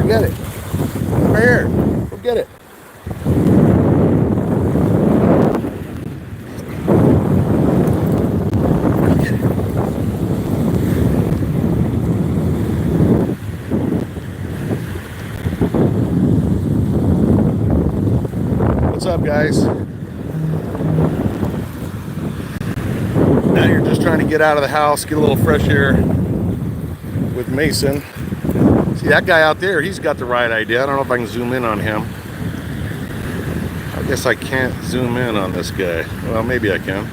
get it. Right here. Go get it. What's up, guys? Now you're just trying to get out of the house, get a little fresh air with Mason. See that guy out there, he's got the right idea. I don't know if I can zoom in on him. I guess I can't zoom in on this guy. Well, maybe I can.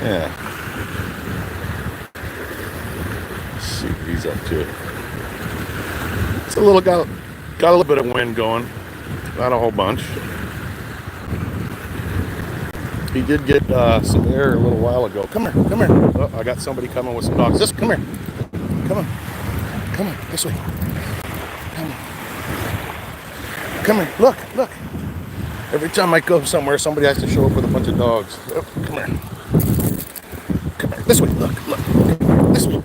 Yeah. Let's see what he's up to. It's a little, got a little bit of wind going. Not a whole bunch. He did get some air a little while ago. Come here, come here. Oh, I got somebody coming with some dogs. Just come here. Come on. Come on, this way. Come on. Come here. Look, look. Every time I go somewhere, somebody has to show up with a bunch of dogs. Oh, come here. Come here. This way. Look, look. This way.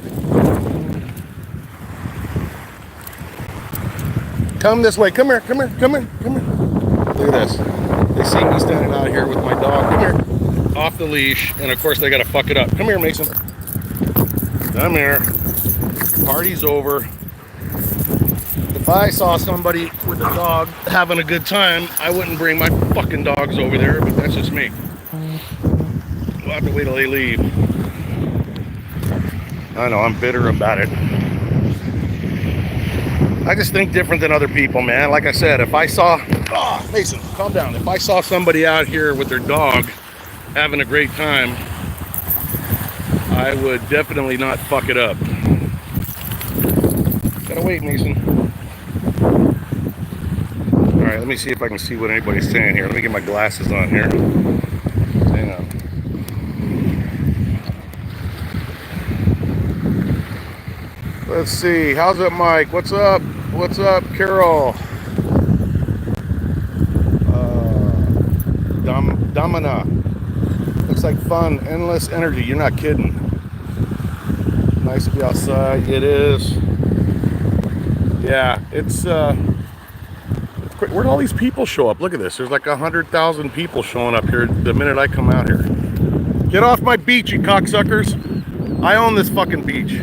Come this way. Come here. Come here. Come here. Come here. Look at this. They see me standing out here with my dog. Come here. Off the leash. And of course, they got to fuck it up. Come here, Mason. Come here. Party's over. If I saw somebody with a dog having a good time, I wouldn't bring my fucking dogs over there, but that's just me. We'll have to wait till they leave. I know, I'm bitter about it. I just think different than other people, man. Like I said, if I saw... Oh, Mason, calm down. If I saw somebody out here with their dog having a great time, I would definitely not fuck it up. Gotta wait, Mason. Alright, let me see if I can see what anybody's saying here. Let me get my glasses on here. Hang on. Let's see. How's it, Mike? What's up? What's up, Carol? Domina. Looks like fun. Endless energy. You're not kidding. Nice to be outside. It is. Yeah, it's great. Where'd all these people show up? Look at this. There's like 100,000 people showing up here the minute I come out here. Get off my beach, you cocksuckers. I own this fucking beach.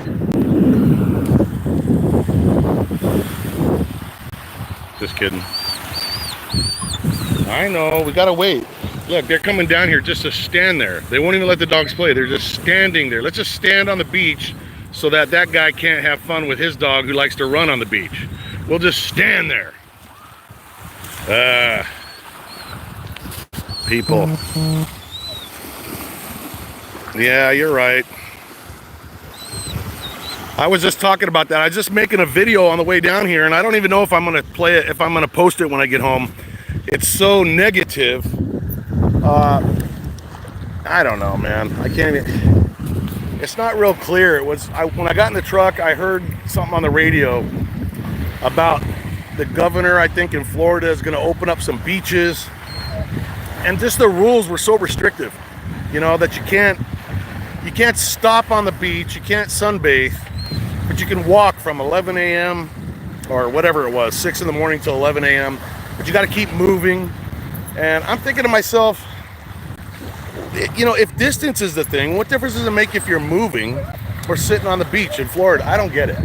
Just kidding. I know, we gotta wait. Look, they're coming down here just to stand there. They won't even let the dogs play. They're just standing there. Let's just stand on the beach so that that guy can't have fun with his dog who likes to run on the beach. We'll just stand there. People. Yeah, you're right. I was just talking about that. I was just making a video on the way down here, and I don't even know if I'm gonna play it, if I'm gonna post it when I get home. It's so negative. I don't know, man. I can't even. It's not real clear. It was when I got in the truck, I heard something on the radio about the governor, I think in Florida, is going to open up some beaches, and just the rules were so restrictive, you know, that you can't stop on the beach, you can't sunbathe, but you can walk from 11 a.m. or whatever it was, 6 in the morning till 11 a.m. But you got to keep moving. And I'm thinking to myself, you know, if distance is the thing, what difference does it make if you're moving or sitting on the beach in Florida? I don't get it.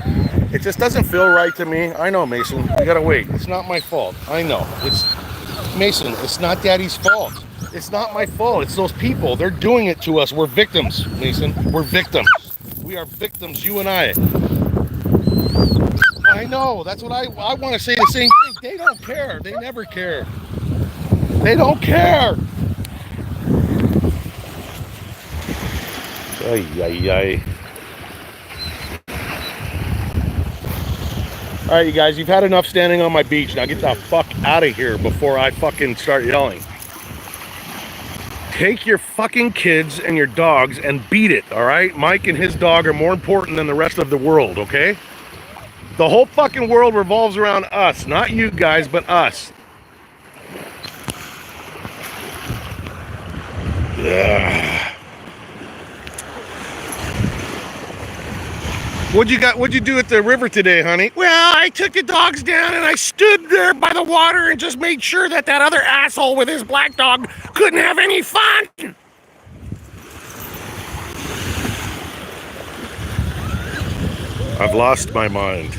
It just doesn't feel right to me. I know, Mason. You gotta wait. It's not my fault. I know. It's Mason. It's not Daddy's fault. It's not my fault. It's those people. They're doing it to us. We're victims, Mason. We're victims. We are victims, you and I. I know. That's what I want to say the same thing. They don't care. They never care. They don't care. Ay, ay, ay. All right, you guys, you've had enough standing on my beach. Now get the fuck out of here before I fucking start yelling. Take your fucking kids and your dogs and beat it, all right? Mike and his dog are more important than the rest of the world, okay? The whole fucking world revolves around us. Not you guys, but us. Ugh. What'd you do at the river today, honey? Well, I took the dogs down and I stood there by the water and just made sure that that other asshole with his black dog couldn't have any fun. I've lost my mind.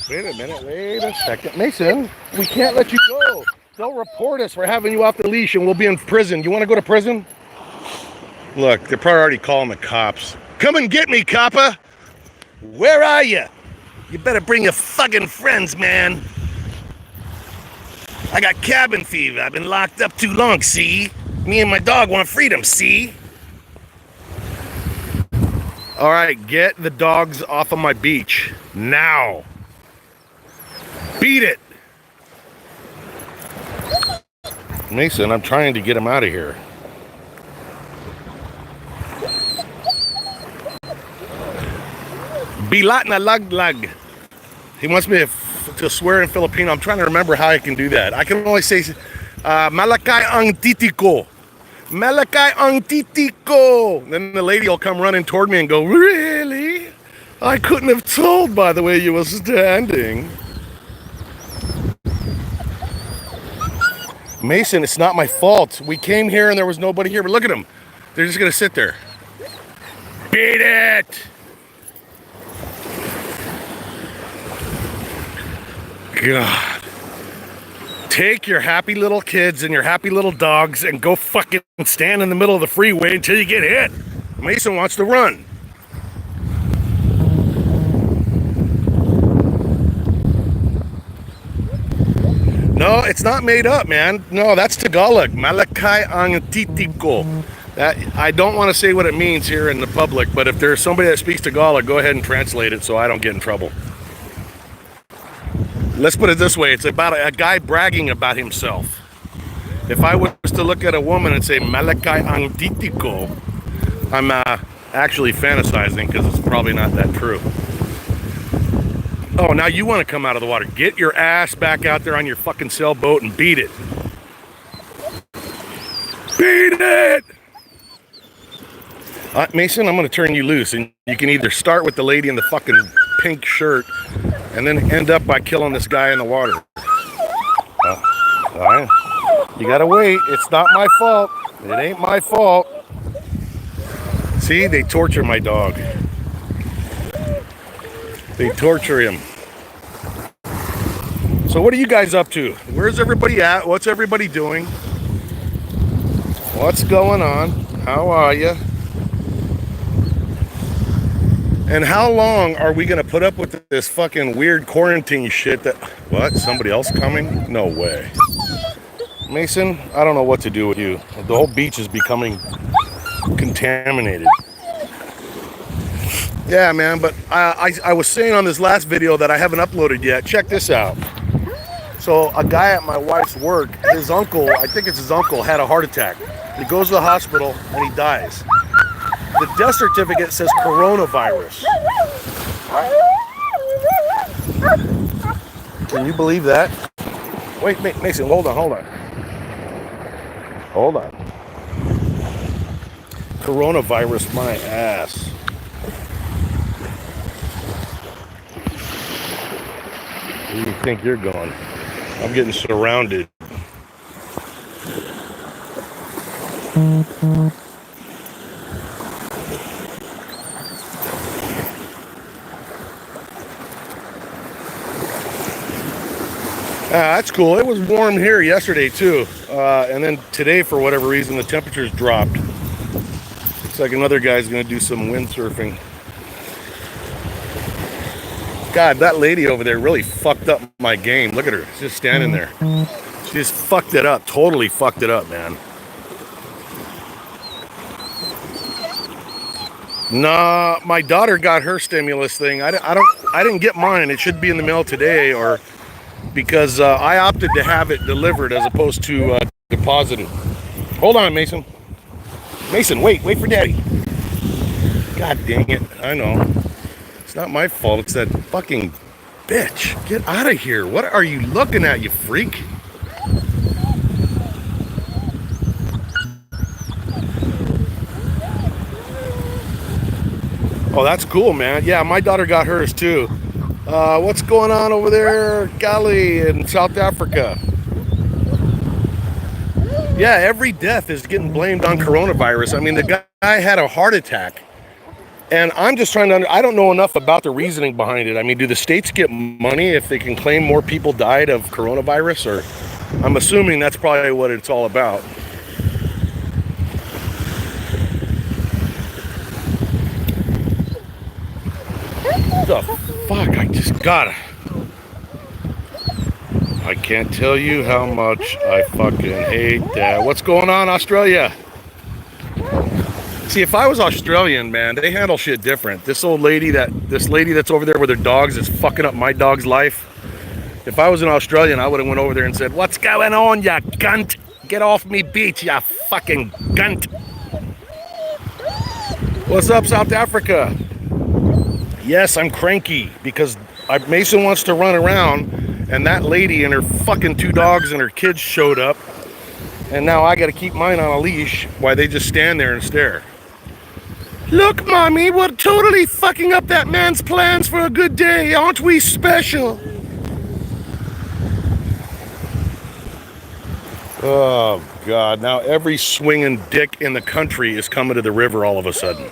Wait a minute, wait a second. Mason, we can't let you go. They'll report us for having you off the leash and we'll be in prison. You want to go to prison? Look, they're probably already calling the cops. Come and get me, copper. Where are you? You better bring your fucking friends, man. I got cabin fever. I've been locked up too long, see? Me and my dog want freedom, see? All right, get the dogs off of my beach. Now. Beat it. Mason, I'm trying to get him out of here. Bilat na laglag. He wants me to swear in Filipino. I'm trying to remember how I can do that. I can only say Malakay ang titiko. Malakay ang titiko. Then the lady will come running toward me and go, really? I couldn't have told by the way you were standing. Mason, it's not my fault. We came here and there was nobody here, but look at them. They're just gonna sit there. Beat it! God. Take your happy little kids and your happy little dogs and go fucking stand in the middle of the freeway until you get hit. Mason wants to run. No, it's not made up, man. No, that's Tagalog. Malakay ang titiko. That I don't want to say what it means here in the public, but if there's somebody that speaks Tagalog, go ahead and translate it so I don't get in trouble. Let's put it this way. It's about a guy bragging about himself. If I was to look at a woman and say Malakay ang titiko, I'm actually fantasizing because it's probably not that true. Oh, now you want to come out of the water. Get your ass back out there on your fucking sailboat and beat it. Beat it! Mason, I'm going to turn you loose, and you can either start with the lady in the fucking pink shirt and then end up by killing this guy in the water. All right. You got to wait. It's not my fault. It ain't my fault. See, they torture my dog. They torture him. So what are you guys up to? Where's everybody at? What's everybody doing? What's going on? How are you? And how long are we going to put up with this fucking weird quarantine shit that... What? Somebody else coming? No way. Mason, I don't know what to do with you. The whole beach is becoming contaminated. Yeah, man, but I was saying on this last video that I haven't uploaded yet. Check this out. So a guy at my wife's work, his uncle, I think it's his uncle, had a heart attack. He goes to the hospital and he dies. The death certificate says coronavirus. Can you believe that? Wait, Mason, hold on. Hold on. Coronavirus my ass. Where do you think you're going? I'm getting surrounded. That's cool. It was warm here yesterday too. And then today, for whatever reason, the temperatures dropped. Looks like another guy's gonna do some windsurfing. God, that lady over there really fucked up my game. Look at her, she's just standing there. She just fucked it up, totally fucked it up, man. Nah, my daughter got her stimulus thing. I didn't get mine. It should be in the mail today, or because I opted to have it delivered as opposed to deposited. Hold on, Mason. Mason, wait for Daddy. God dang it! I know. It's not my fault. It's that fucking bitch. Get out of here. What are you looking at, you freak? Oh, that's cool, man. Yeah, my daughter got hers too. What's going on over there, Gali, in South Africa? Yeah, every death is getting blamed on coronavirus. I mean, the guy had a heart attack. And I'm just trying to, I don't know enough about the reasoning behind it. I mean, do the states get money if they can claim more people died of coronavirus? Or I'm assuming that's probably what it's all about. The fuck, I just gotta. I can't tell you how much I fucking hate that. What's going on, Australia? See, if I was Australian, man, they handle shit different. This lady that's over there with her dogs is fucking up my dog's life. If I was an Australian, I would have went over there and said, "What's going on, ya cunt? Get off me beach, ya fucking cunt." What's up, South Africa? Yes, I'm cranky because Mason wants to run around, and that lady and her fucking 2 dogs and her kids showed up, and now I got to keep mine on a leash while they just stand there and stare. Look, mommy, we're totally fucking up that man's plans for a good day. Aren't we special? Oh, God. Now every swinging dick in the country is coming to the river all of a sudden.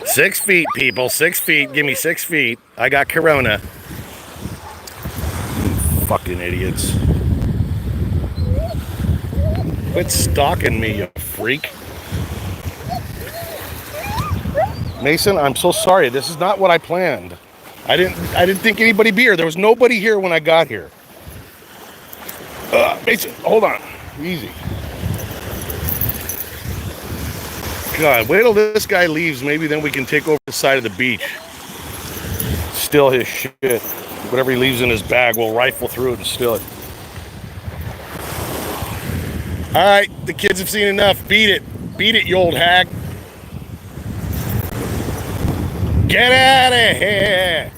6 feet, people. 6 feet. Give me 6 feet. I got corona. Fucking idiots. Quit stalking me, you freak. Mason, I'm so sorry. This is not what I planned. I didn't think anybody'd be here. There was nobody here when I got here. Mason, hold on. Easy. God, wait till this guy leaves. Maybe then we can take over the side of the beach. Steal his shit. Whatever he leaves in his bag, we'll rifle through it and steal it. All right, the kids have seen enough. Beat it. Beat it, you old hag. Get out of here.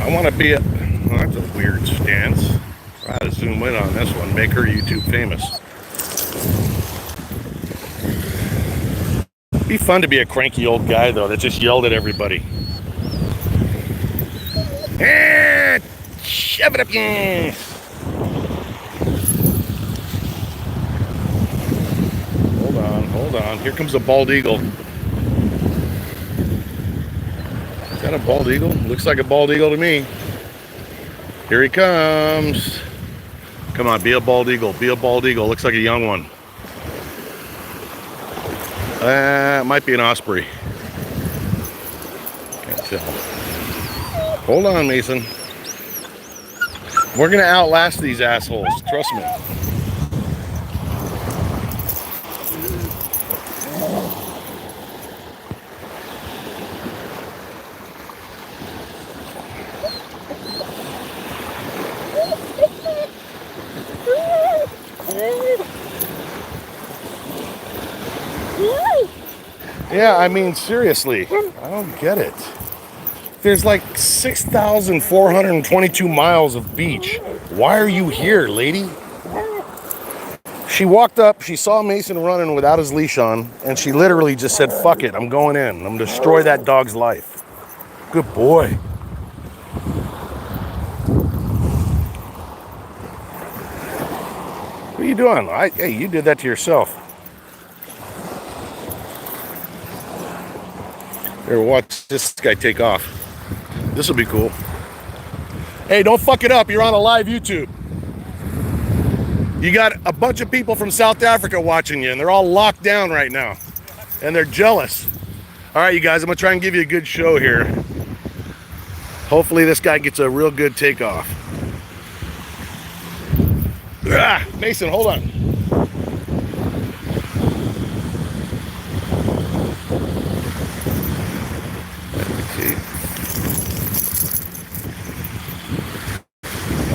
I want to be a... Oh, that's a weird stance. Try to zoom in on this one. Make her YouTube famous. Be fun to be a cranky old guy, though, that just yelled at everybody. Shove it up, yeah. Hold on. Here comes a bald eagle. Is that a bald eagle? Looks like a bald eagle to me. Here he comes. Come on, be a bald eagle. Be a bald eagle. Looks like a young one. It might be an osprey. Can't tell. Hold on, Mason. We're gonna outlast these assholes. Trust me. Yeah, I mean, seriously, I don't get it. There's like 6,422 miles of beach. Why are you here, lady? She walked up, she saw Mason running without his leash on, and she literally just said, fuck it, I'm going in. I'm going to destroy that dog's life. Good boy. What are you doing? Hey, you did that to yourself. Here, watch this guy take off. This will be cool. Hey, don't fuck it up. You're on a live YouTube. You got a bunch of people from South Africa watching you, and they're all locked down right now. And they're jealous. All right, you guys, I'm going to try and give you a good show here. Hopefully this guy gets a real good takeoff. Mason, hold on.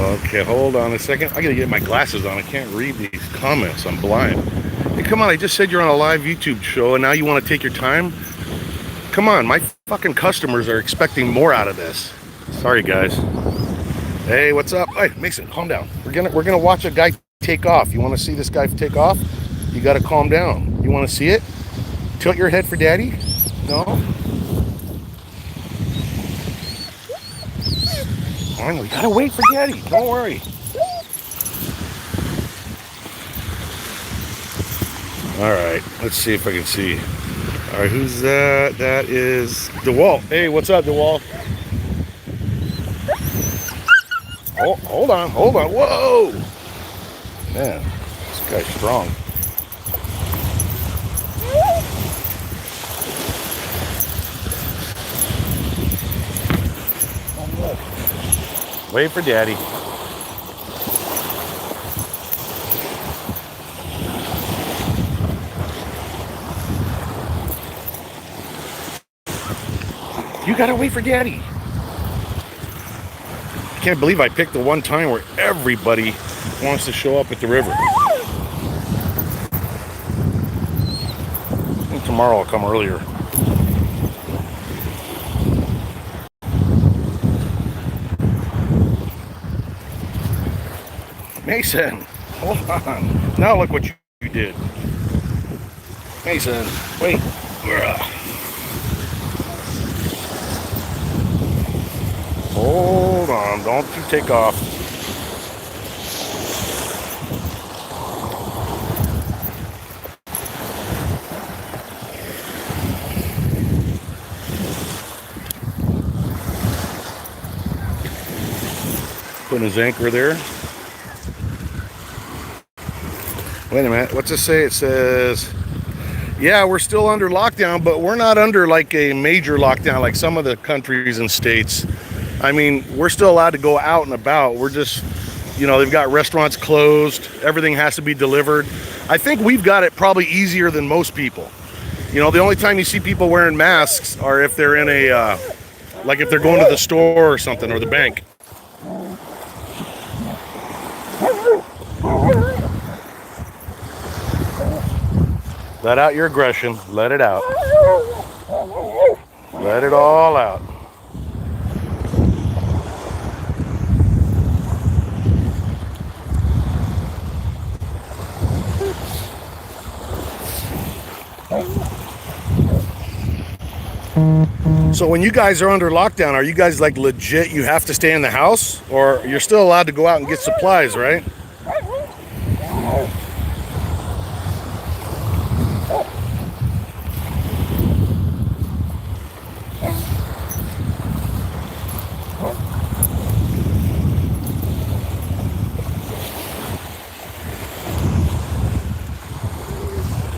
Okay, hold on a second. I gotta get my glasses on. I can't read these comments. I'm blind. Hey, come on. I just said you're on a live YouTube show and now you want to take your time? Come on. My fucking customers are expecting more out of this. Sorry, guys. Hey, what's up? Hey, Mason, calm down. We're gonna watch a guy take off. You want to see this guy take off? You got to calm down. You want to see it? Tilt your head for daddy? No? I know, you gotta wait for daddy. Don't worry. Alright, let's see if I can see. Alright, who's that? That is DeWalt. Hey, what's up, DeWalt? Oh, hold on. Whoa! Man, this guy's strong. Wait for daddy. You gotta wait for daddy. I can't believe I picked the one time where everybody wants to show up at the river. I think tomorrow I'll come earlier. Mason, hold on. Now look what you did. Mason, wait. Hold on, don't you take off. Putting his anchor there. Wait a minute, what's it say? It says, yeah, we're still under lockdown, but we're not under like a major lockdown like some of the countries and states. I mean, we're still allowed to go out and about. We're just, you know, they've got restaurants closed. Everything has to be delivered. I think we've got it probably easier than most people. You know, the only time you see people wearing masks are if they're in a, like if they're going to the store or something, or the bank. Let out your aggression. Let it out. Let it all out. So when you guys are under lockdown, are you guys like legit, you have to stay in the house? Or you're still allowed to go out and get supplies, right?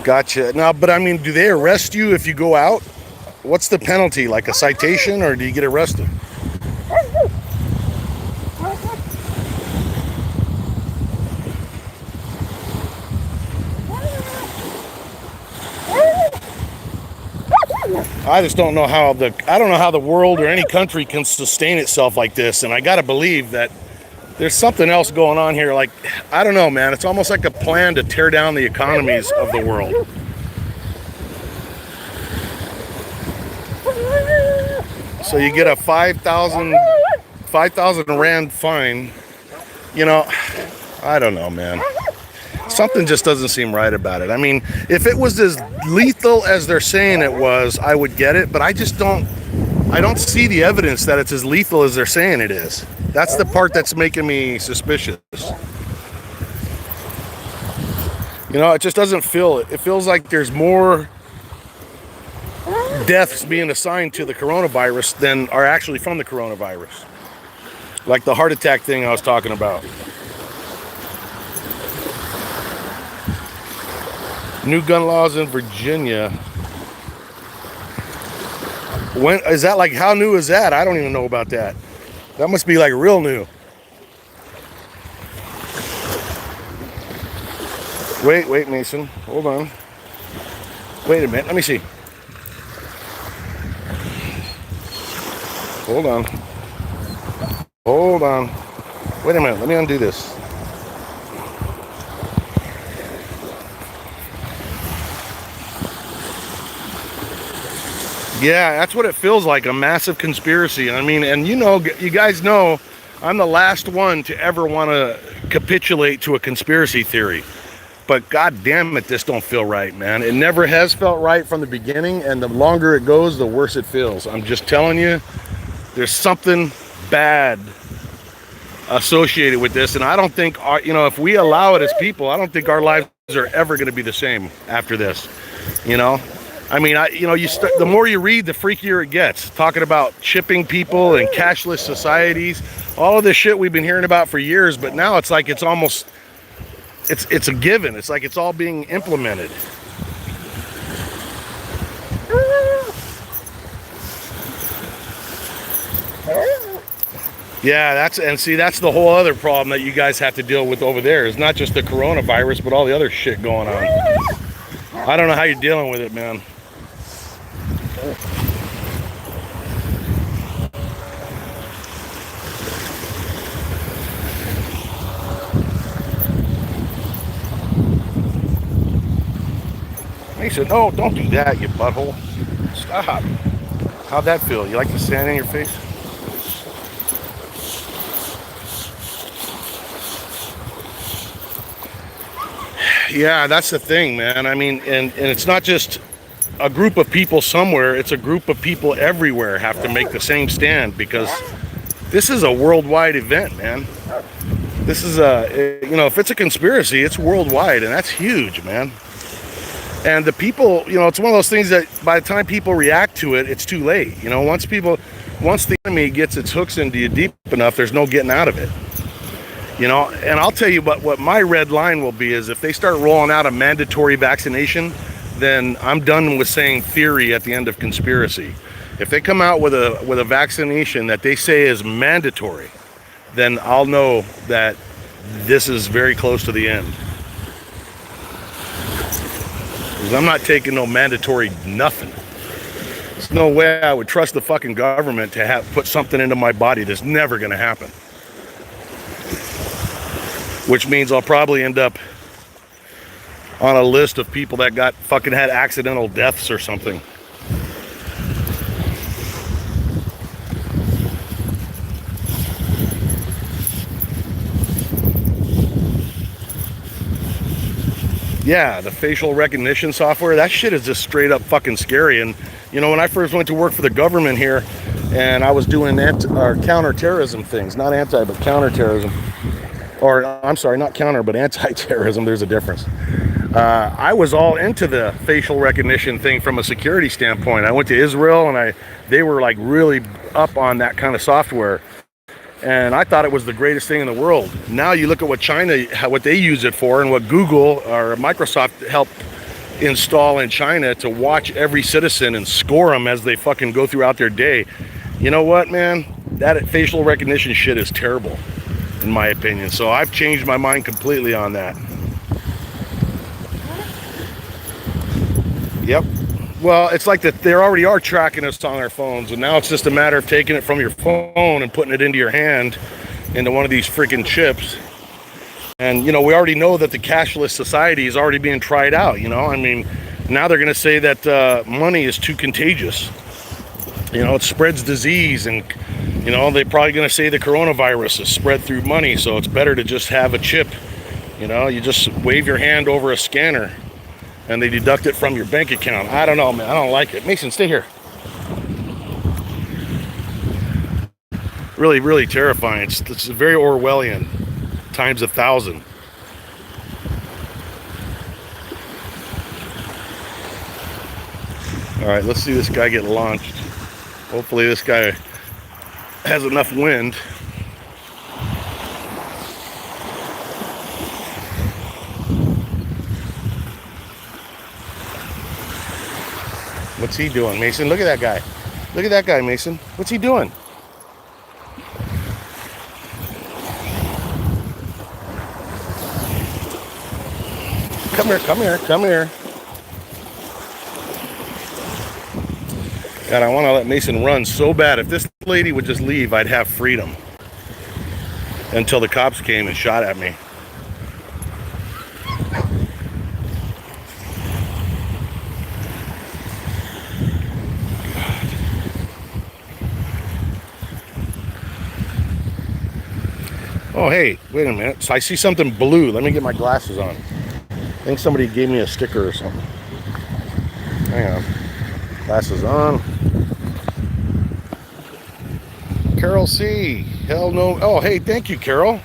Gotcha. Now, but I mean, do they arrest you if you go out? What's the penalty? Like a citation, or do you get arrested? I just don't know how the world or any country can sustain itself like this, and I gotta believe that there's something else going on here. Like, I don't know, man. It's almost like a plan to tear down the economies of the world. So you get a 5,000 Rand fine. You know, I don't know, man. Something just doesn't seem right about it. I mean, if it was as lethal as they're saying it was, I would get it, but I don't see the evidence that it's as lethal as they're saying it is. That's the part that's making me suspicious. You know, it just doesn't feel it. It feels like there's more deaths being assigned to the coronavirus than are actually from the coronavirus. Like the heart attack thing I was talking about. New gun laws in Virginia. When is that? Like, how new is that? I don't even know about that. That must be like real new. Wait, Mason. Hold on. Wait a minute. Let me see. Hold on. Wait a minute. Let me undo this. Yeah, that's what it feels like, a massive conspiracy. I mean, and you know, you guys know, I'm the last one to ever want to capitulate to a conspiracy theory. But god damn it, this don't feel right, man. It never has felt right from the beginning, and the longer it goes, the worse it feels. I'm just telling you, there's something bad associated with this, and I don't think if we allow it as people, I don't think our lives are ever going to be the same after this. I mean, the more you read, the freakier it gets. Talking about chipping people and cashless societies, all of this shit we've been hearing about for years, but now it's like it's almost it's a given. It's like it's all being implemented. Yeah, that's the whole other problem that you guys have to deal with over there. Is not just the coronavirus, but all the other shit going on. I don't know how you're dealing with it, man. He said, "No, don't do that, you butthole. Stop." How'd that feel? You like the sand in your face? Yeah, that's the thing, man. I mean, and it's not just a group of people somewhere, it's a group of people everywhere have to make the same stand, because this is a worldwide event, man. This is if it's a conspiracy, it's worldwide, and that's huge, man. And the people, it's one of those things that by the time people react to it, it's too late. Once the enemy gets its hooks into you deep enough, there's no getting out of it. And I'll tell you what my red line will be is if they start rolling out a mandatory vaccination, then I'm done with saying theory at the end of conspiracy. If they come out with a vaccination that they say is mandatory, then I'll know that this is very close to the end. Because I'm not taking no mandatory nothing. There's no way I would trust the fucking government to put something into my body that's never going to happen. Which means I'll probably end up on a list of people that had accidental deaths or something. Yeah, the facial recognition software, that shit is just straight up fucking scary. And when I first went to work for the government here, and I was doing counterterrorism things, not anti, but counterterrorism. Or, I'm sorry, not counter, but anti-terrorism, there's a difference. I was all into the facial recognition thing from a security standpoint. I went to Israel, and they were like really up on that kind of software. And I thought it was the greatest thing in the world. Now you look at what China, what they use it for, and what Google or Microsoft helped install in China to watch every citizen and score them as they fucking go throughout their day. You know what, man? That facial recognition shit is terrible, in my opinion. So I've changed my mind completely on that. Yep. Well, it's like that they already are tracking us on our phones, and now it's just a matter of taking it from your phone and putting it into your hand, into one of these freaking chips. And, we already know that the cashless society is already being tried out, I mean, now they're going to say that money is too contagious. It spreads disease, and, they're probably going to say the coronavirus is spread through money, so it's better to just have a chip. You just wave your hand over a scanner, and they deduct it from your bank account. I don't know, man. I don't like it. Mason, stay here. Really, really terrifying. It's very Orwellian, times 1,000. All right, let's see this guy get launched. Hopefully this guy has enough wind. What's he doing, Mason? Look at that guy. Look at that guy, Mason. What's he doing? Come here, come here, come here. God, I want to let Mason run so bad. If this lady would just leave, I'd have freedom. Until the cops came and shot at me. Oh, hey, wait a minute. So I see something blue. Let me get my glasses on. I think somebody gave me a sticker or something. Hang on. Glasses on. Carol C. Hell no. Oh, hey, thank you, Carol.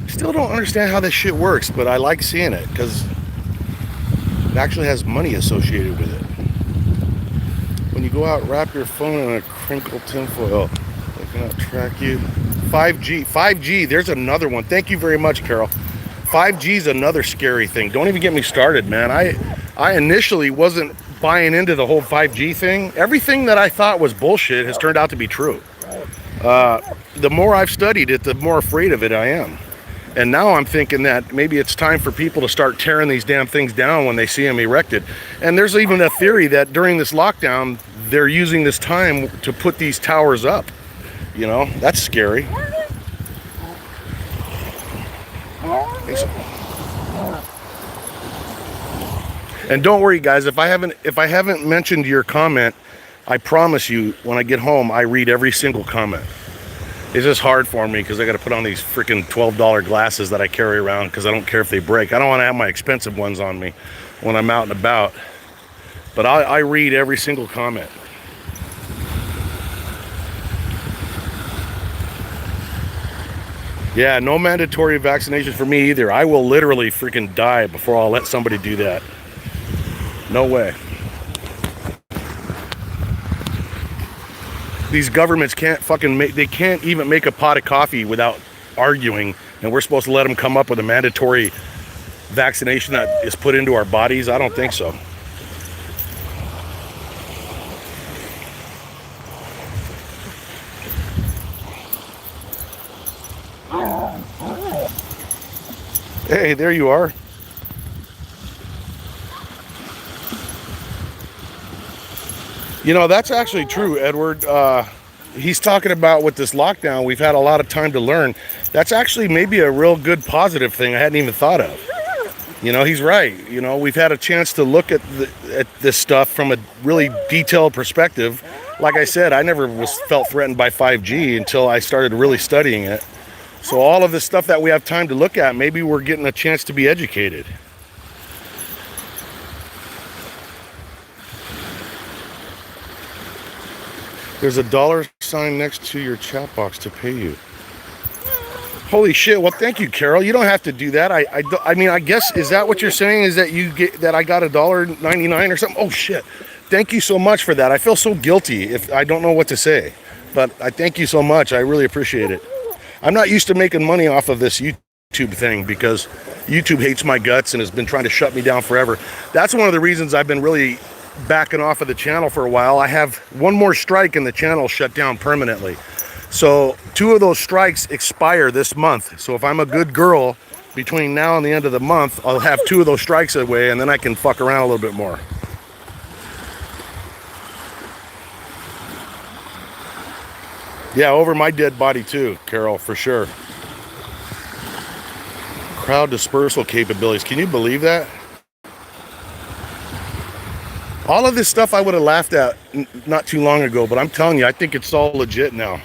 Still don't understand how this shit works, but I like seeing it because it actually has money associated with it. When you go out, wrap your phone in a crinkle tinfoil. They cannot track you. 5G. 5G. There's another one. Thank you very much, Carol. 5G is another scary thing. Don't even get me started, man. I initially wasn't buying into the whole 5G thing. Everything that I thought was bullshit has turned out to be true. The more I've studied it, the more afraid of it I am. And now I'm thinking that maybe it's time for people to start tearing these damn things down when they see them erected. And there's even a theory that during this lockdown, they're using this time to put these towers up. You know, that's scary. And don't worry, guys, if I haven't mentioned your comment, I promise you when I get home I read every single comment. It's just hard for me because I got to put on these freaking $12 glasses that I carry around because I don't care if they break. I don't want to have my expensive ones on me when I'm out and about. But I read every single comment. Yeah, no mandatory vaccination for me either. I will literally freaking die before I'll let somebody do that. No way. These governments can't fucking make, they can't even make a pot of coffee without arguing, and we're supposed to let them come up with a mandatory vaccination that is put into our bodies? I don't think so. Hey, there you are. You know, that's actually true, Edward. He's talking about with this lockdown, we've had a lot of time to learn. That's actually maybe a real good positive thing I hadn't even thought of. You know, he's right. You know, we've had a chance to look at this stuff from a really detailed perspective. Like I said, I never felt threatened by 5G until I started really studying it. So all of this stuff that we have time to look at, maybe we're getting a chance to be educated. There's a $sign next to your chat box to pay you. Holy shit. Well, thank you, Carol. You don't have to do that. I mean, I guess, is that what you're saying? Is that you get that I got $1.99 or something? Oh shit. Thank you so much for that. I feel so guilty if I don't know what to say, but I thank you so much. I really appreciate it. I'm not used to making money off of this YouTube thing because YouTube hates my guts and has been trying to shut me down forever. That's one of the reasons I've been really backing off of the channel for a while. I have one more strike and the channel shut down permanently. So 2 of those strikes expire this month. So if I'm a good girl between now and the end of the month, I'll have 2 of those strikes away and then I can fuck around a little bit more. Yeah, over my dead body too, Carol, for sure. Crowd dispersal capabilities. Can you believe that? All of this stuff I would have laughed at not too long ago, but I'm telling you, I think it's all legit now.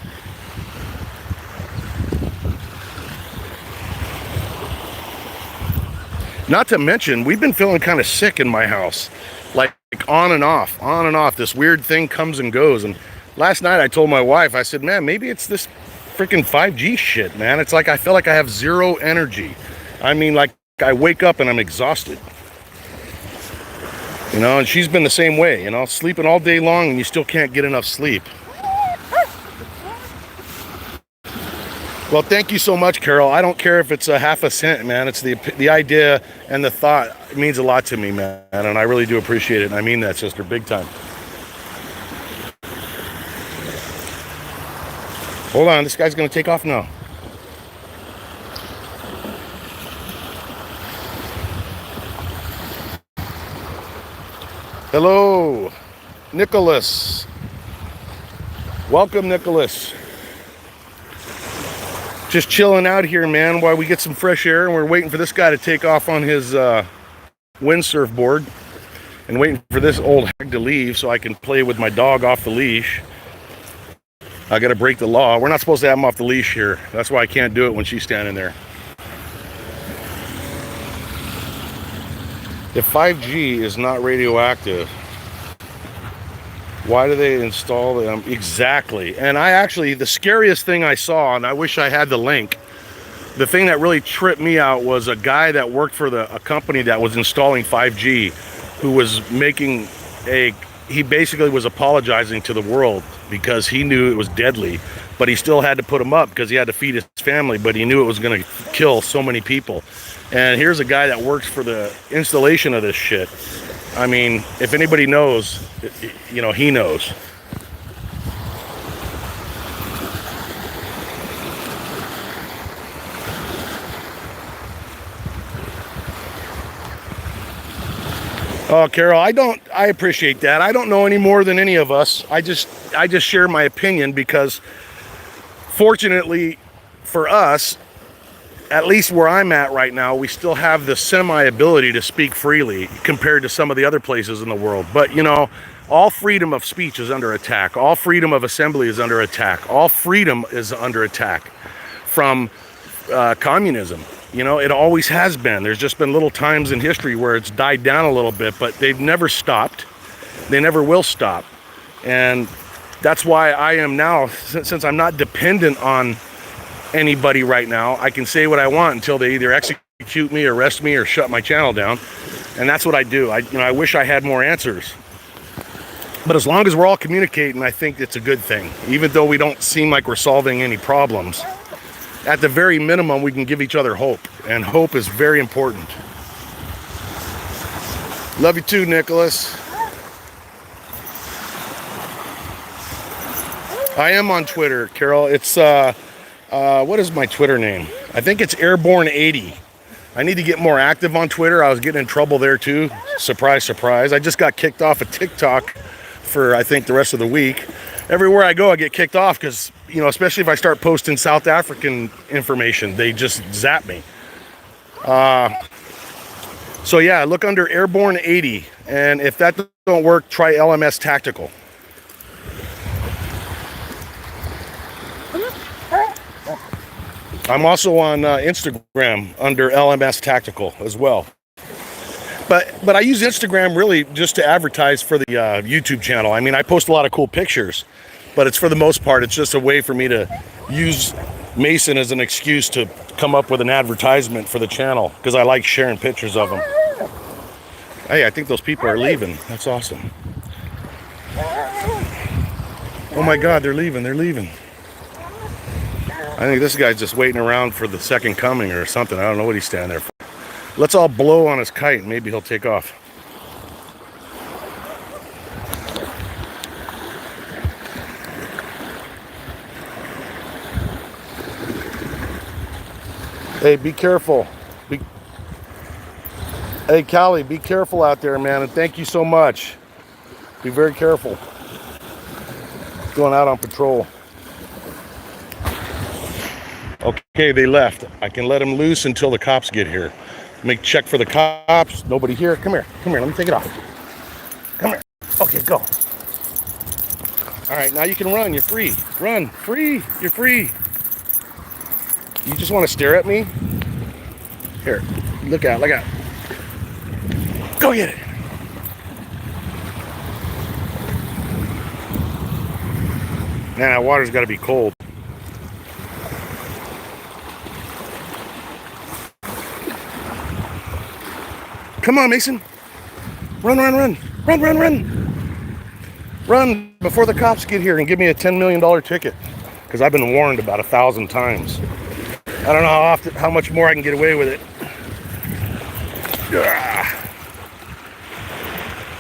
Not to mention, we've been feeling kind of sick in my house. Like on and off. This weird thing comes and goes. And last night I told my wife, I said, man, maybe it's this freaking 5G shit, man. It's like I feel like I have zero energy. I mean, like I wake up and I'm exhausted. You know, and she's been the same way, you know, sleeping all day long and you still can't get enough sleep. Well, thank you so much, Carol. I don't care if it's a half a cent, man. It's the idea and the thought. It means a lot to me, man. And I really do appreciate it. And I mean that, sister, big time. Hold on, this guy's going to take off now. Hello, Nicholas. Welcome, Nicholas. Just chilling out here, man, while we get some fresh air, and we're waiting for this guy to take off on his windsurf board, and waiting for this old hag to leave so I can play with my dog off the leash. I gotta break the law. We're not supposed to have him off the leash here. That's why I can't do it when she's standing there. If 5G is not radioactive, why do they install them? Exactly. And I actually, the scariest thing I saw, and I wish I had the link, the thing that really tripped me out was a guy that worked for a company that was installing 5G, who was making he basically was apologizing to the world because he knew it was deadly, but he still had to put them up because he had to feed his family, but he knew it was going to kill so many people. And here's a guy that works for the installation of this shit. I mean, if anybody knows, you know, he knows. Oh, Carol, I appreciate that. I don't know any more than any of us. I just share my opinion because fortunately for us, at least where I'm at right now, we still have the semi-ability to speak freely compared to some of the other places in the world. But, you know, all freedom of speech is under attack. All freedom of assembly is under attack. All freedom is under attack from communism. You know, it always has been. There's just been little times in history where it's died down a little bit, but they've never stopped. They never will stop. And that's why I am now, since I'm not dependent on anybody right now, I can say what I want until they either execute me, arrest me, or shut my channel down. And that's what I do. I wish I had more answers. But as long as we're all communicating, I think it's a good thing. Even though we don't seem like we're solving any problems, at the very minimum, we can give each other hope. And hope is very important. Love you too, Nicholas. I am on Twitter, Carol. It's, what is my Twitter name? I think it's Airborne80. I need to get more active on Twitter. I was getting in trouble there too. Surprise, surprise. I just got kicked off of TikTok for, I think, the rest of the week. Everywhere I go, I get kicked off because, you know, especially if I start posting South African information, they just zap me. So yeah, look under Airborne80. And if that don't work, try LMS Tactical. I'm also on Instagram under LMS Tactical as well. But I use Instagram really just to advertise for the YouTube channel. I mean, I post a lot of cool pictures, but it's for the most part, it's just a way for me to use Mason as an excuse to come up with an advertisement for the channel because I like sharing pictures of them. Hey, I think those people are leaving. That's awesome. Oh my God, they're leaving. They're leaving. I think this guy's just waiting around for the second coming or something. I don't know what he's standing there for. Let's all blow on his kite and maybe he'll take off. Hey, be careful. Hey, Callie, be careful out there, man, and thank you so much. Be very careful. Going out on patrol. Okay, they left. I can let them loose until the cops get here. Check for the cops. Nobody here. Come here. Come here. Let me take it off. Come here. Okay, go. All right, now you can run. You're free. Run. Free. You're free. You just want to stare at me? Here. Look out. Look out. Go get it. Man, that water's got to be cold. Come on, Mason. Run, run, run. Run, run, run. Run before the cops get here and give me a $10 million ticket. Because I've been warned about 1,000 times. I don't know how much more I can get away with it.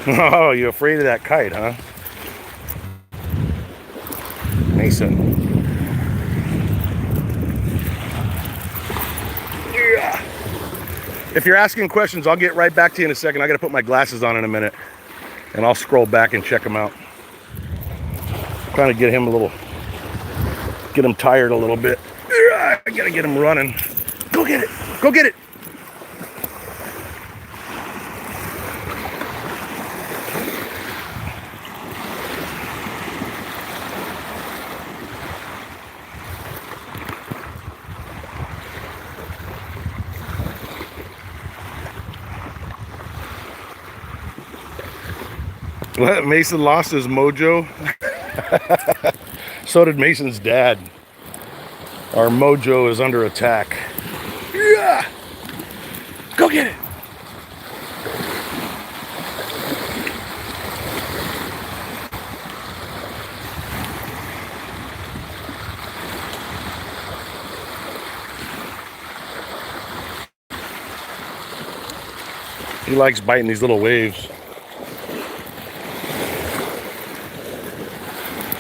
Oh, you afraid of that kite, huh? Mason. If you're asking questions, I'll get right back to you in a second. I gotta put my glasses on in a minute. And I'll scroll back and check him out. Trying to get him get him tired a little bit. I gotta get him running. Go get it, go get it. What? Mason lost his mojo? So did Mason's dad. Our mojo is under attack. Yeah! Go get it! He likes biting these little waves.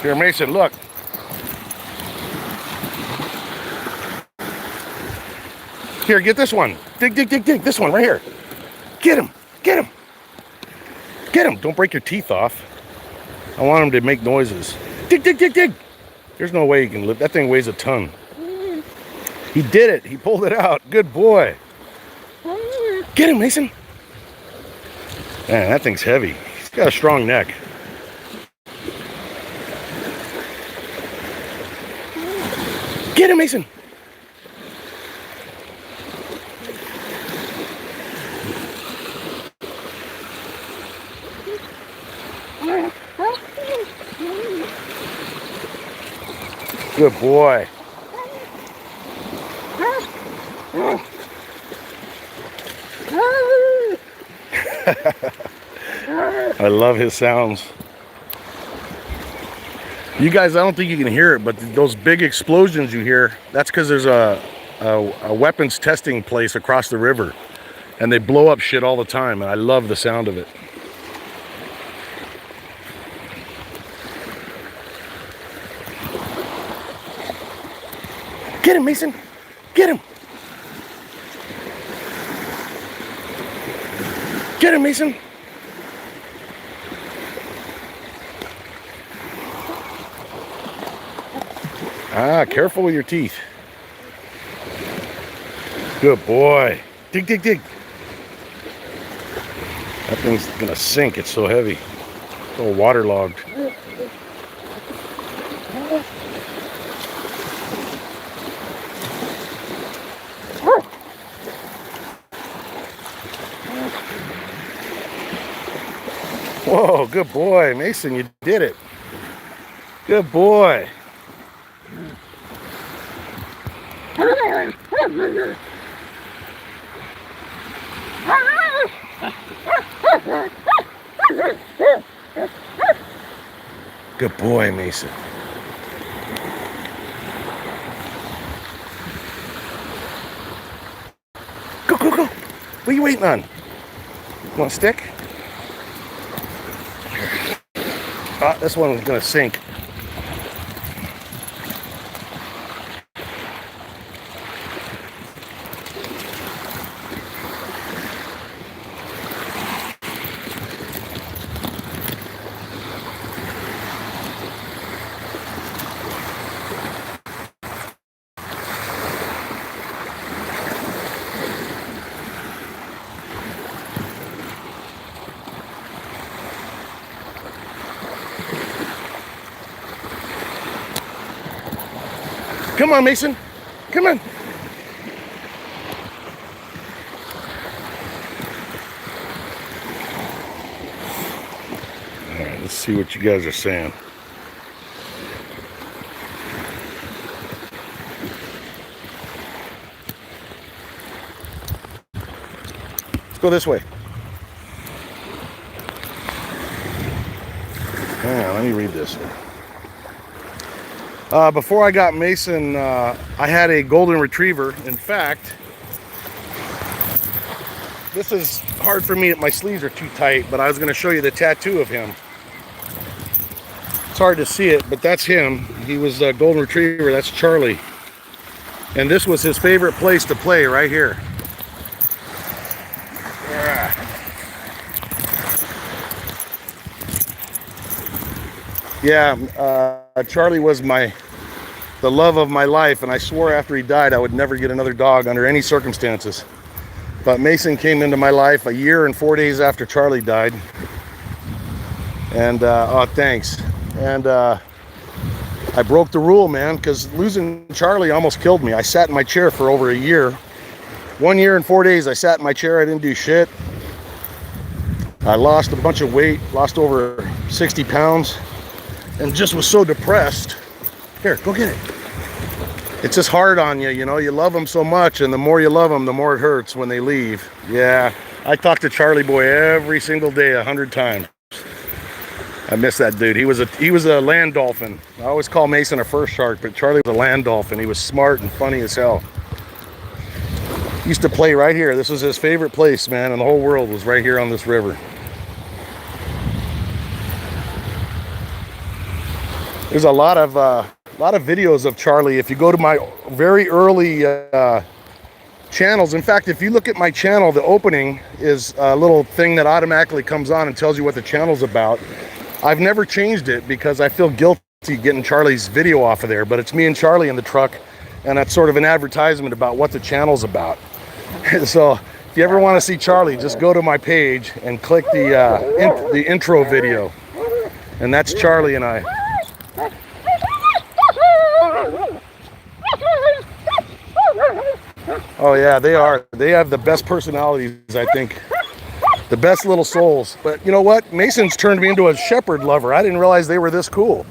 Here, Mason, look. Here, get this one. Dig, dig, dig, dig. This one right here. Get him. Get him. Get him. Don't break your teeth off. I want him to make noises. Dig, dig, dig, dig. There's no way he can live. That thing weighs a ton. He did it. He pulled it out. Good boy. Get him, Mason. Man, that thing's heavy. He's got a strong neck. Get him, Mason. Good boy. I love his sounds. You guys, I don't think you can hear it, but those big explosions you hear, that's because there's a weapons testing place across the river. And they blow up shit all the time, and I love the sound of it. Get him, Mason. Get him. Get him, Mason. Ah, careful with your teeth. Good boy. Dig, dig, dig. That thing's gonna sink. It's so heavy. It's all waterlogged. Whoa, good boy, Mason, you did it. Good boy. Good boy, Mason. Go, go, go. What are you waiting on? Want a stick? Ah, this one is gonna sink. Come on, Mason. Come on. All right, let's see what you guys are saying. Let's go this way. Hang on, let me read this here. Before I got Mason, I had a golden retriever. In fact, this is hard for me. My sleeves are too tight, but I was going to show you the tattoo of him. It's hard to see it, but that's him. He was a golden retriever. That's Charlie. And this was his favorite place to play, right here. Yeah, Charlie was the love of my life, and I swore after he died I would never get another dog under any circumstances. But Mason came into my life a year and 4 days after Charlie died. And, oh, thanks. And I broke the rule, man, because losing Charlie almost killed me. I sat in my chair for over a year. 1 year and 4 days I sat in my chair. I didn't do shit. I lost a bunch of weight, lost over 60 pounds, and just was so depressed. Here, go get it. It's just hard on you, you know. You love them so much, and the more you love them, the more it hurts when they leave. Yeah, I talk to Charlie Boy every single day 100 times. I miss that dude. He was a land dolphin. I always call Mason a fur shark, but Charlie was a land dolphin. He was smart and funny as hell. He used to play right here. This was his favorite place, man, and the whole world was right here on this river. There's a lot of videos of Charlie. If you go to my very early channels, in fact, if you look at my channel, the opening is a little thing that automatically comes on and tells you what the channel's about. I've never changed it because I feel guilty getting Charlie's video off of there, but it's me and Charlie in the truck, and that's sort of an advertisement about what the channel's about. So if you ever want to see Charlie, just go to my page and click the intro video, and that's Charlie and I. Oh yeah, they are. They have the best personalities, I think. The best little souls. But you know what? Mason's turned me into a shepherd lover. I didn't realize they were this cool.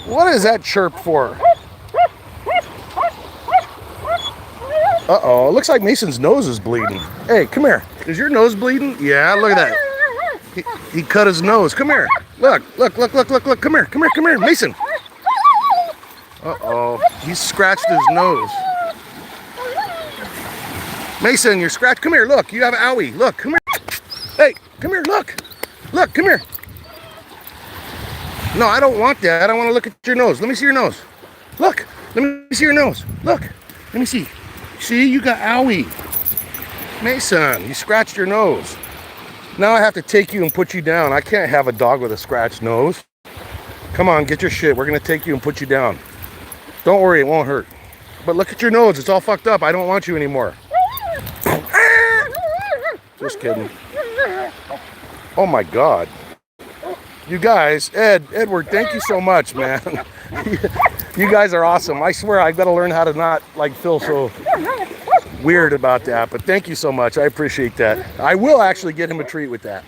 What is that chirp for? Uh-oh, it looks like Mason's nose is bleeding. Hey, come here. Is your nose bleeding? Yeah, look at that. He cut his nose. Come here. Look. Come here, Mason. Uh-oh, he scratched his nose. Mason, you're scratched. Come here, look, you have an owie. Look, come here. Hey, come here, look. Look, come here. No, I don't want that. I want to look at your nose. Let me see your nose. Look, let me see your nose. Look, let me see. See, you got owie. Mason, you scratched your nose. Now I have to take you and put you down. I can't have a dog with a scratched nose. Come on, get your shit. We're going to take you and put you down. Don't worry, it won't hurt. But look at your nose. It's all fucked up. I don't want you anymore. Just kidding. Oh my God. You guys, Edward, thank you so much, man. You guys are awesome. I swear I've got to learn how to not feel so weird about that. But thank you so much. I appreciate that. I will actually get him a treat with that.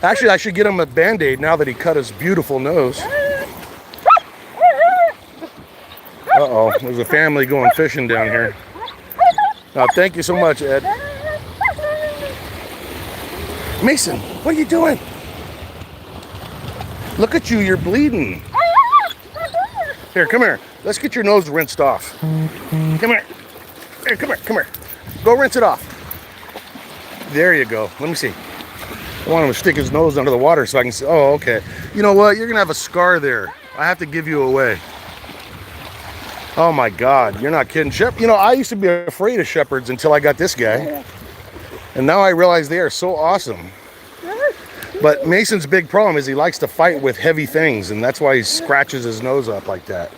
Actually, I should get him a Band-Aid now that he cut his beautiful nose. Uh-oh, there's a family going fishing down here. Thank you so much, Ed. Mason, what are you doing? Look at you, you're bleeding. Here, come here. Let's get your nose rinsed off. Come here. Here, come here. Go rinse it off. There you go. Let me see. I want him to stick his nose under the water so I can see. Oh, okay. You know what? You're going to have a scar there. I have to give you away. Oh my God, you're not kidding. You know, I used to be afraid of shepherds until I got this guy. And now I realize they are so awesome. But Mason's big problem is he likes to fight with heavy things, and that's why he scratches his nose up like that.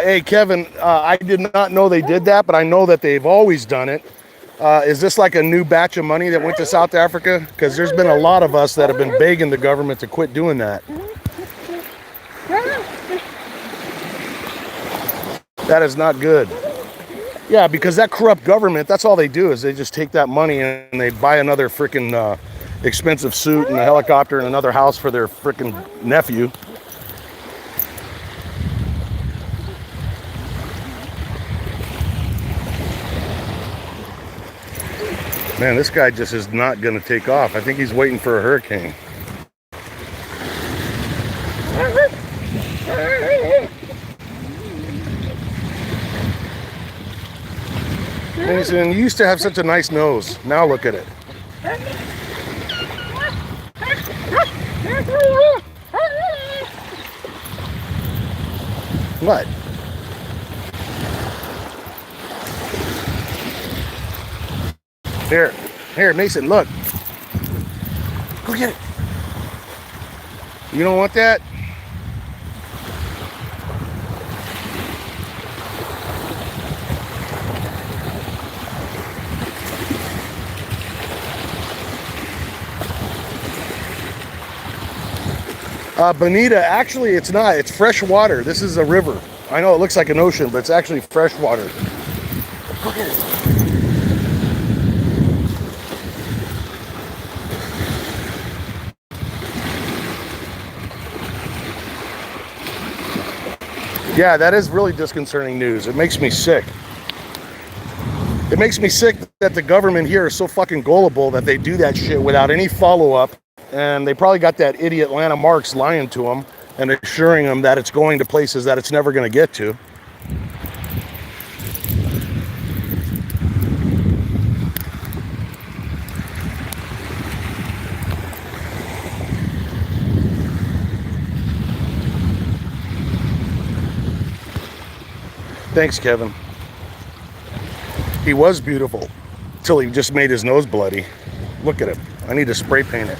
Hey, Kevin, I did not know they did that, but I know that they've always done it. Is this like a new batch of money that went to South Africa? Because there's been a lot of us that have been begging the government to quit doing that. That is not good. Yeah, because that corrupt government, that's all they do is they just take that money and they buy another freaking expensive suit and a helicopter and another house for their freaking nephew. Man, this guy just is not going to take off. I think he's waiting for a hurricane. Mason, you used to have such a nice nose. Now look at it. What? Here, Mason, look. Go get it. You don't want that? Bonita, actually it's not. It's fresh water. This is a river. I know it looks like an ocean, but it's actually fresh water. Look at it. Yeah, that is really disconcerting news. It makes me sick. It makes me sick that the government here is so fucking gullible that they do that shit without any follow-up. And they probably got that idiot Lana Marks lying to them and assuring them that it's going to places that it's never going to get to. Thanks, Kevin. He was beautiful till he just made his nose bloody. Look at him. I need to spray paint it.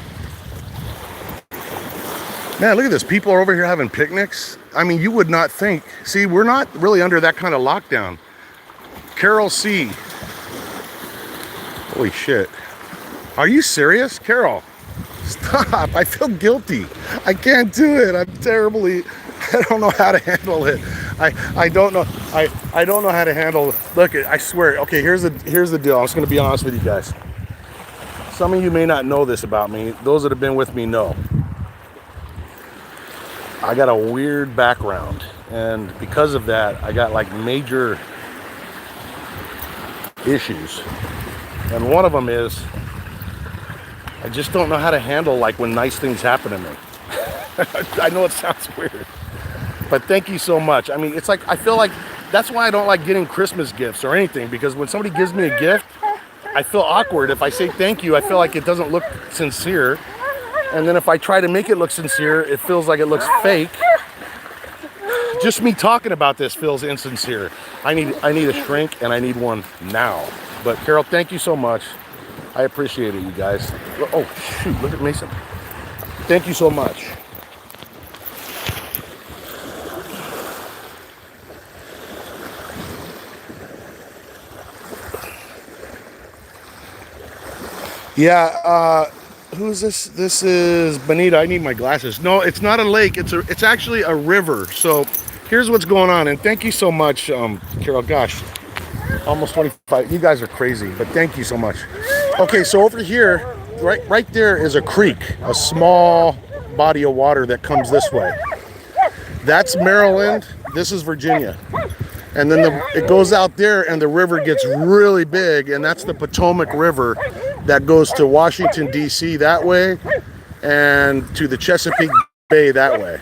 Man, look at this. People are over here having picnics. I mean, you would not think. See, we're not really under that kind of lockdown. Carol C. Holy shit. Are you serious? Carol, stop. I feel guilty. I can't do it. I'm terribly... I don't know how to handle it. I don't know. I don't know how to handle it. Look, I swear. Okay, here's the deal. I'm just gonna be honest with you guys. Some of you may not know this about me. Those that have been with me know. I got a weird background, and because of that, I got like major issues. And one of them is I just don't know how to handle like when nice things happen to me. I know it sounds weird. But thank you so much. I mean, it's like, I feel like that's why I don't like getting Christmas gifts or anything, because when somebody gives me a gift, I feel awkward. If I say thank you, I feel like it doesn't look sincere. And then if I try to make it look sincere, it feels like it looks fake. Just me talking about this feels insincere. I need a shrink, and I need one now. But Carol, thank you so much. I appreciate it, you guys. Oh, shoot, look at Mason. Thank you so much. Yeah, who's this? This is Bonita. I need my glasses. No, it's not a lake. It's actually a river. So here's what's going on. And thank you so much, Carol. Gosh, almost 25. You guys are crazy, but thank you so much. Okay, so over here, right there is a creek, a small body of water that comes this way. That's Maryland. This is Virginia. And then it goes out there and the river gets really big, and that's the Potomac River that goes to Washington, D.C. that way and to the Chesapeake Bay that way.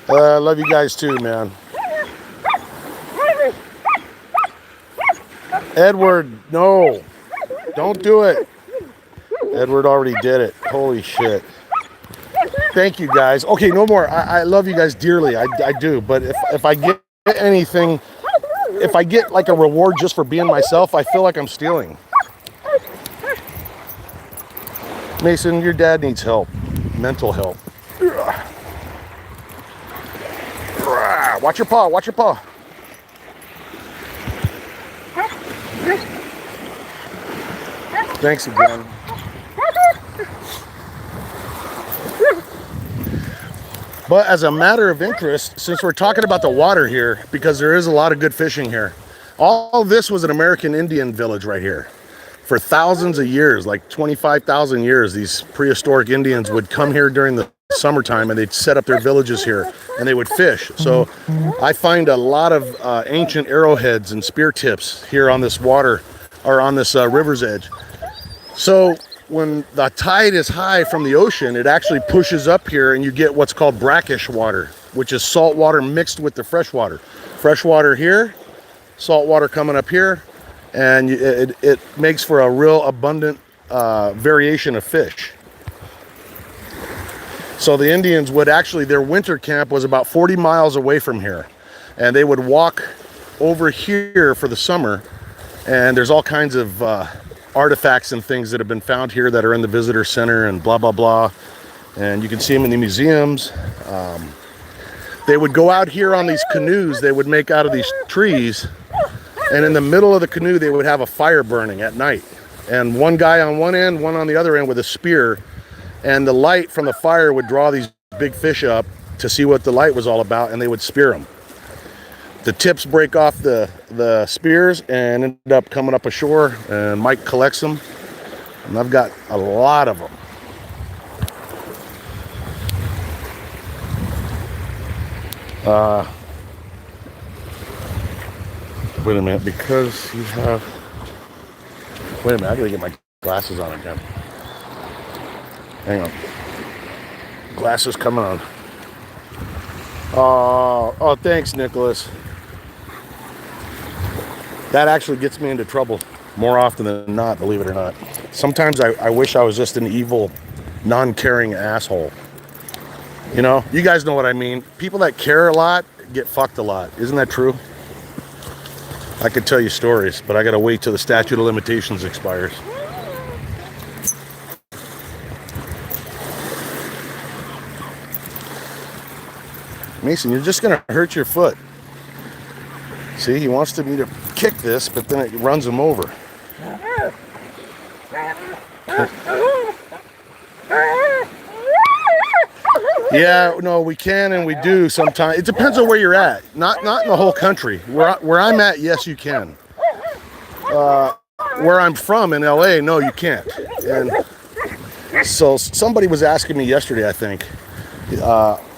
I love you guys too, man. Edward, no, don't do it. Edward already did it. Holy shit. Thank you guys. Okay, no more. I love you guys dearly. I do. But if I get anything, if I get like a reward just for being myself, I feel like I'm stealing. Mason, your dad needs help. Mental help. Watch your paw. Watch your paw. Thanks again. But as a matter of interest, since we're talking about the water here, because there is a lot of good fishing here, all this was an American Indian village right here. For thousands of years, like 25,000 years, these prehistoric Indians would come here during the summertime and they'd set up their villages here and they would fish. So I find a lot of ancient arrowheads and spear tips here on this water, or on this river's edge. So when the tide is high from the ocean, it actually pushes up here and you get what's called brackish water, which is salt water mixed with the fresh water. Fresh water here, salt water coming up here, and it makes for a real abundant variation of fish. So the Indians would actually, their winter camp was about 40 miles away from here, and they would walk over here for the summer, and there's all kinds of artifacts and things that have been found here that are in the visitor center and blah blah blah, and you can see them in the museums. They would go out here on these canoes they would make out of these trees, and in the middle of the canoe they would have a fire burning at night, and one guy on one end, one on the other end with a spear, and the light from the fire would draw these big fish up to see what the light was all about, and they would spear them. The tips break off the spears and end up coming up ashore, and Mike collects them, and I've got a lot of them. Wait a minute, because you have... Wait a minute, I gotta get my glasses on again. Hang on. Glasses coming on. Oh, thanks, Nicholas. That actually gets me into trouble more often than not, believe it or not. Sometimes I wish I was just an evil, non-caring asshole. You know, you guys know what I mean. People that care a lot get fucked a lot. Isn't that true? I could tell you stories, but I gotta wait till the statute of limitations expires. Mason, you're just gonna hurt your foot. See, he wants me to kick this, but then it runs him over. Yeah, no, we can and we do sometimes. It depends on where you're at. Not in the whole country. Where I'm at, yes, you can. Where I'm from in LA, no, you can't. And so somebody was asking me yesterday, I think.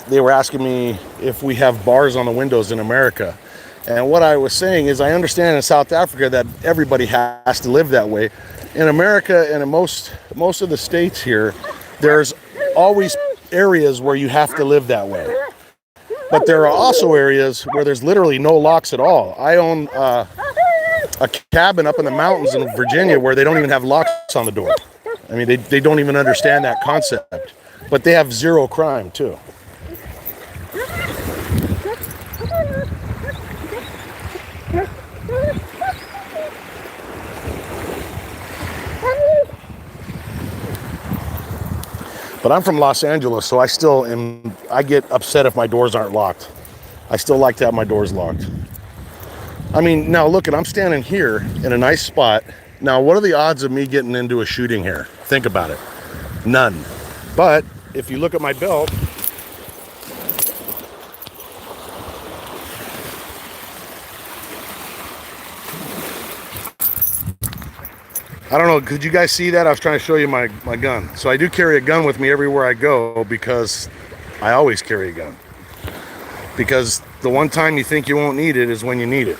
They were asking me if we have bars on the windows in America. And what I was saying is I understand in South Africa that everybody has to live that way. In America and in most of the states here, there's always areas where you have to live that way. But there are also areas where there's literally no locks at all. I own a cabin up in the mountains in Virginia where they don't even have locks on the door. I mean, they don't even understand that concept. But they have zero crime too. But I'm from Los Angeles, so I get upset if my doors aren't locked. I still like to have my doors locked. I mean, now look, I'm standing here in a nice spot. Now, what are the odds of me getting into a shooting here? Think about it. None. But if you look at my belt, I don't know, could you guys see that? I was trying to show you my gun. So I do carry a gun with me everywhere I go because I always carry a gun. Because the one time you think you won't need it is when you need it.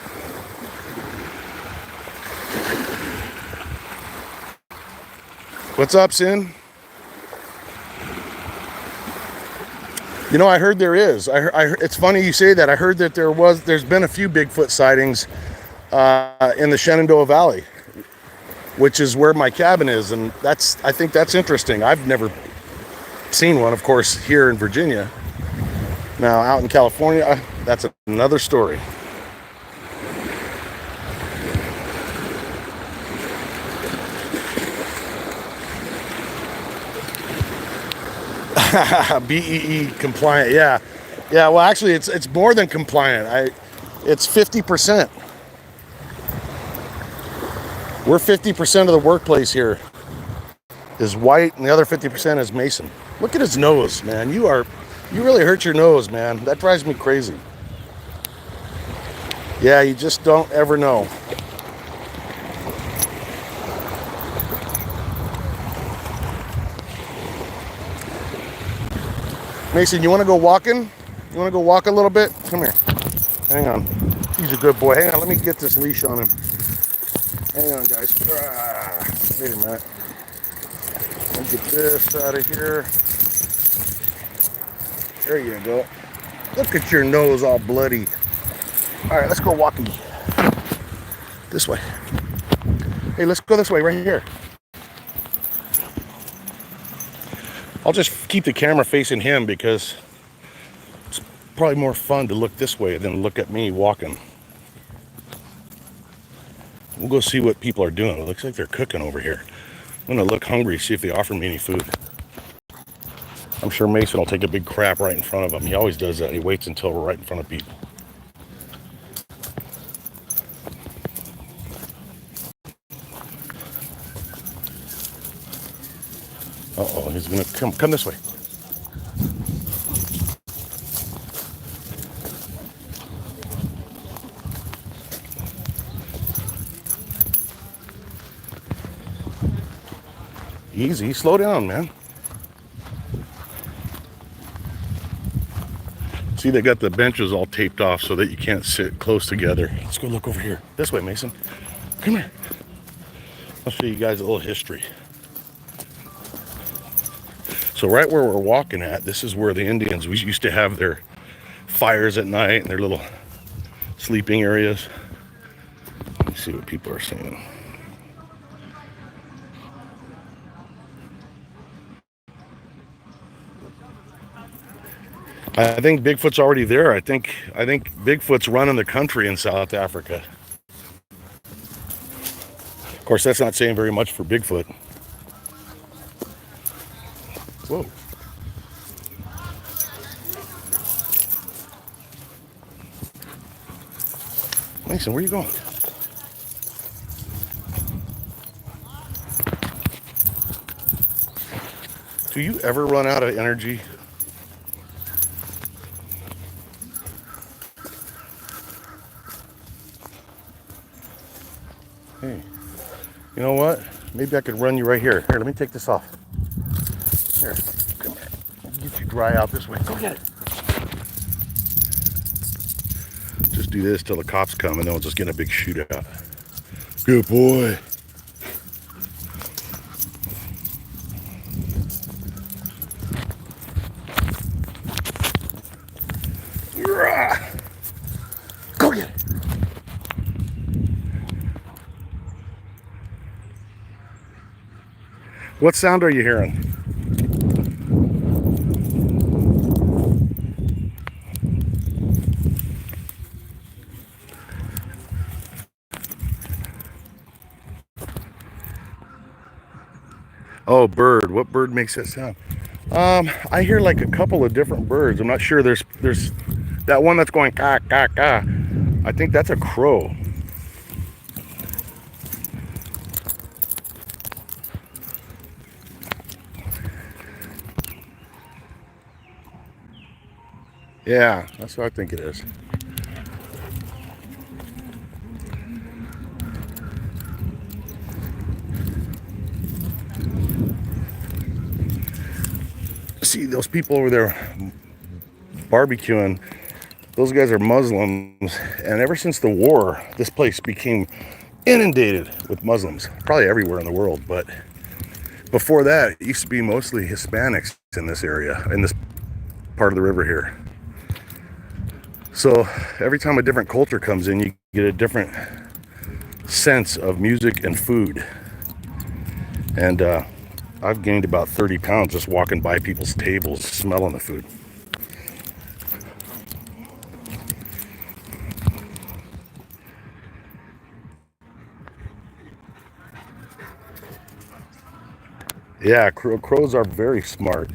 What's up, Sin? You know, I heard there is. It's funny you say that. I heard that there's been a few Bigfoot sightings in the Shenandoah Valley, which is where my cabin is, and I think that's interesting. I've never seen one, of course, here in Virginia. Now, out in California, that's another story. BEE compliant, yeah. Well, actually, it's more than compliant. It's 50%. We're 50% of the workplace here is white, and the other 50% is Mason. Look at his nose, man. You really hurt your nose, man. That drives me crazy. Yeah, you just don't ever know. Mason, you want to go walking? You want to go walk a little bit? Come here. Hang on. He's a good boy. Hang on, let me get this leash on him. Hang on, guys. Wait a minute. Let me get this out of here. There you go. Look at your nose all bloody. All right, let's go walking. This way. Hey, let's go this way, right here. I'll just keep the camera facing him because it's probably more fun to look this way than look at me walking. We'll go see what people are doing. It looks like they're cooking over here. I'm gonna look hungry, see if they offer me any food. I'm sure Mason will take a big crap right in front of him. He always does that. He waits until we're right in front of people. Uh-oh, he's gonna come this way. Easy, slow down, man. See, they got the benches all taped off so that you can't sit close together. Let's go look over here. This way, Mason. Come here. I'll show you guys a little history. So right where we're walking at, this is where the Indians, we used to have their fires at night and their little sleeping areas. Let me see what people are saying. I think Bigfoot's already there. I think Bigfoot's running the country in South Africa. Of course, that's not saying very much for Bigfoot. Whoa. Mason, where are you going? Do you ever run out of energy? Hey, you know what? Maybe I could run you right here. Here, let me take this off. Here, come here. I'll get you dry out this way. Go get it. Just do this till the cops come and then we'll just get a big shootout. Good boy. Go get it. What sound are you hearing? Oh, bird. What bird makes that sound? I hear like a couple of different birds. I'm not sure. There's that one that's going ka ka ka. I think that's a crow. Yeah, that's what I think it is. See those people over there barbecuing, those guys are Muslims, and ever since the war, this place became inundated with Muslims, probably everywhere in the world, but before that, it used to be mostly Hispanics in this area, in this part of the river here. So every time a different culture comes in, you get a different sense of music and food. And I've gained about 30 pounds just walking by people's tables, smelling the food. Yeah, crows are very smart.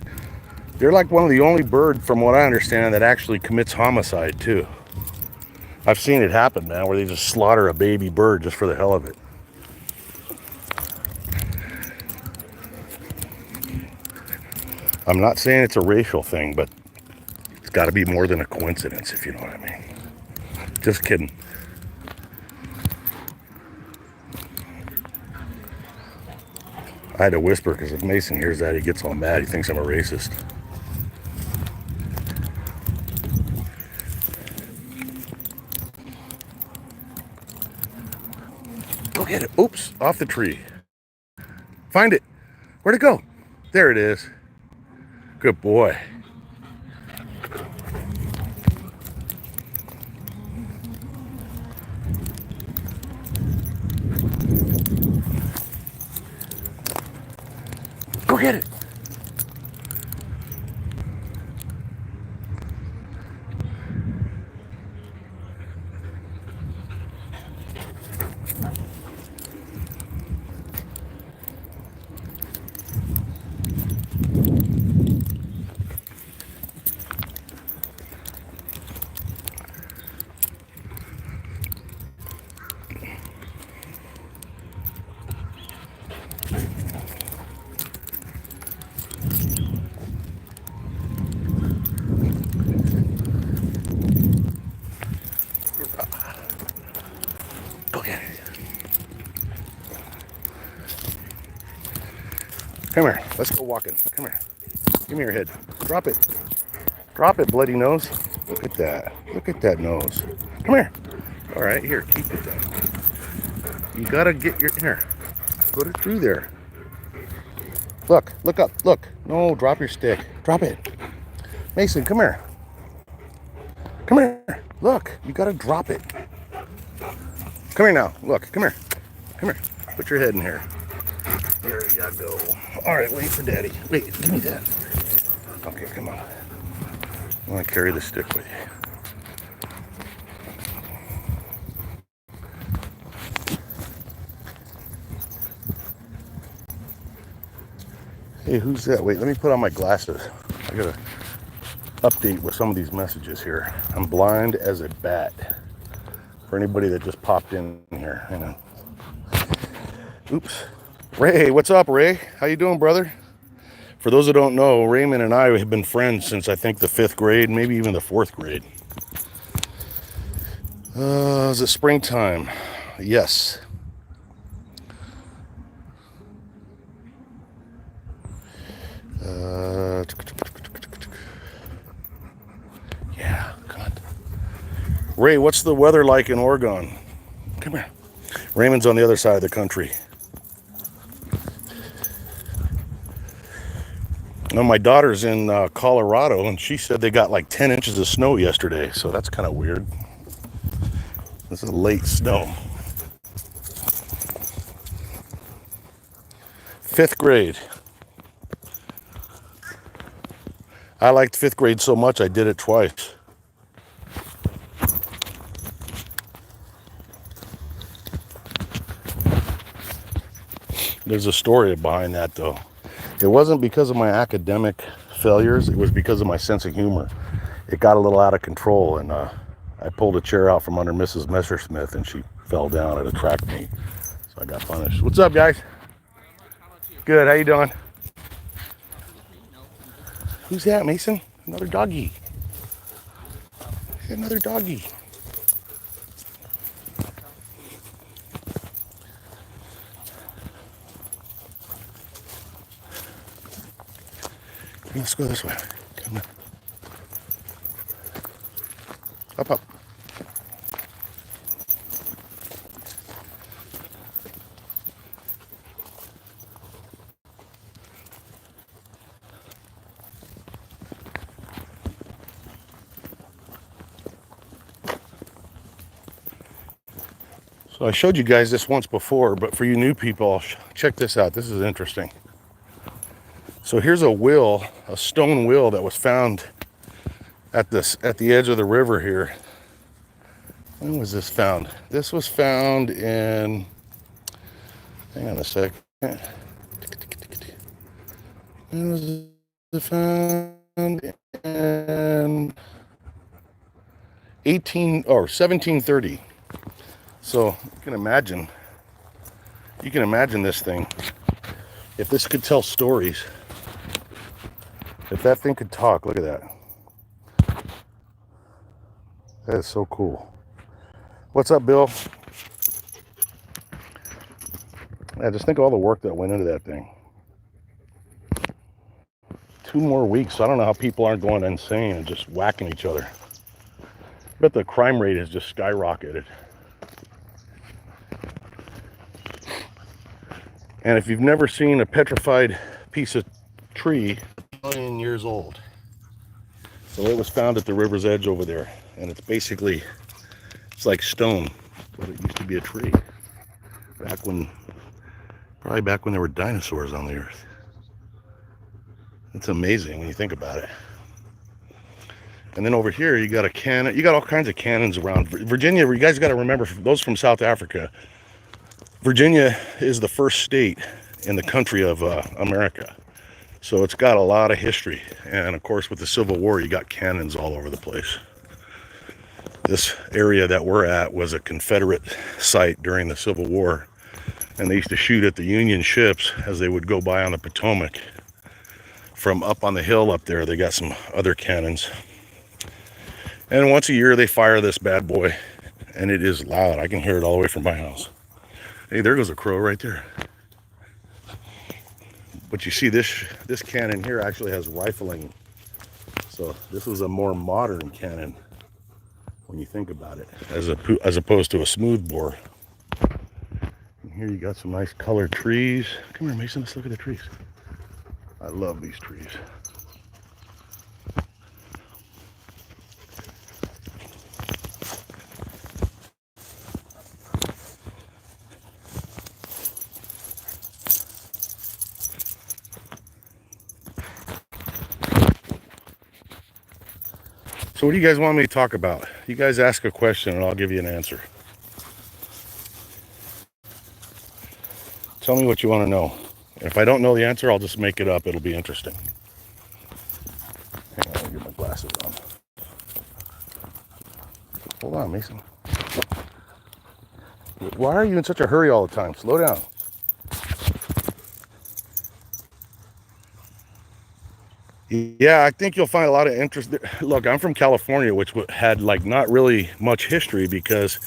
They're like one of the only birds, from what I understand, that actually commits homicide too. I've seen it happen, man, where they just slaughter a baby bird just for the hell of it. I'm not saying it's a racial thing, but it's got to be more than a coincidence, if you know what I mean. Just kidding. I had to whisper because if Mason hears that, he gets all mad. He thinks I'm a racist. Go get it. Oops, off the tree. Find it. Where'd it go? There it is. Good boy. Go get it. Come here. Let's go walking. Come here. Give me your head. Drop it. Drop it, bloody nose. Look at that. Look at that nose. Come here. All right, here, keep it then. You gotta get your, here. Put it through there. Look, look up, look. No, drop your stick. Drop it. Mason, come here. Come here. Look, you gotta drop it. Come here now. Look, come here. Come here. Put your head in here. There you go. All right, wait for Daddy. Wait, give me that. Okay, come on. I want to carry the stick with you. Hey, who's that? Wait, let me put on my glasses. I gotta update with some of these messages here. I'm blind as a bat. For anybody that just popped in here, hang on. Oops. Ray, what's up, Ray? How you doing, brother? For those who don't know, Raymond and I have been friends since I think the 5th grade, maybe even the 4th grade. Is it springtime? Yes. Yeah, God. Ray, what's the weather like in Oregon? Come here. Raymond's on the other side of the country. No, my daughter's in Colorado, and she said they got like 10 inches of snow yesterday, so that's kind of weird. This is late snow. 5th grade. I liked 5th grade so much I did it twice. There's a story behind that though. It wasn't because of my academic failures, it was because of my sense of humor. It got a little out of control, and I pulled a chair out from under Mrs. Messersmith and she fell down at a track meet. So I got punished. What's up, guys? Good, how you doing? Who's that, Mason? Another doggy. Another doggy. Let's go this way. Come on. Up, up. So I showed you guys this once before, but for you new people, check this out. This is interesting. So here's a wheel, a stone wheel that was found at the edge of the river here. When was this found? This was found in, hang on a second. When was it found? In 1730. So you can imagine this thing. If this could tell stories, if that thing could talk, look at that. That is so cool. What's up, Bill? Yeah, just think of all the work that went into that thing. 2 more weeks. I don't know how people aren't going insane and just whacking each other. I bet the crime rate has just skyrocketed. And if you've never seen a petrified piece of tree, 1 million years old. So it was found at the river's edge over there. And it's basically, it's like stone, but it used to be a tree. Probably back when there were dinosaurs on the earth. It's amazing when you think about it. And then over here, you got a cannon. You got all kinds of cannons around. Virginia, you guys got to remember, those from South Africa, Virginia is the first state in the country of America. So it's got a lot of history. And of course, with the Civil War, you got cannons all over the place. This area that we're at was a Confederate site during the Civil War. And they used to shoot at the Union ships as they would go by on the Potomac. From up on the hill up there, they got some other cannons. And once a year, they fire this bad boy. And it is loud. I can hear it all the way from my house. Hey, there goes a crow right there. But you see this cannon here actually has rifling. So this was a more modern cannon when you think about it, as opposed to a smooth bore. And here you got some nice colored trees. Come here, Mason, let's look at the trees. I love these trees. So what do you guys want me to talk about? You guys ask a question and I'll give you an answer. Tell me what you want to know. If I don't know the answer, I'll just make it up. It'll be interesting. Hang on, I'll get my glasses on. Hold on, Mason. Why are you in such a hurry all the time? Slow down. Yeah, I think you'll find a lot of interest. Look, I'm from California, which had like not really much history because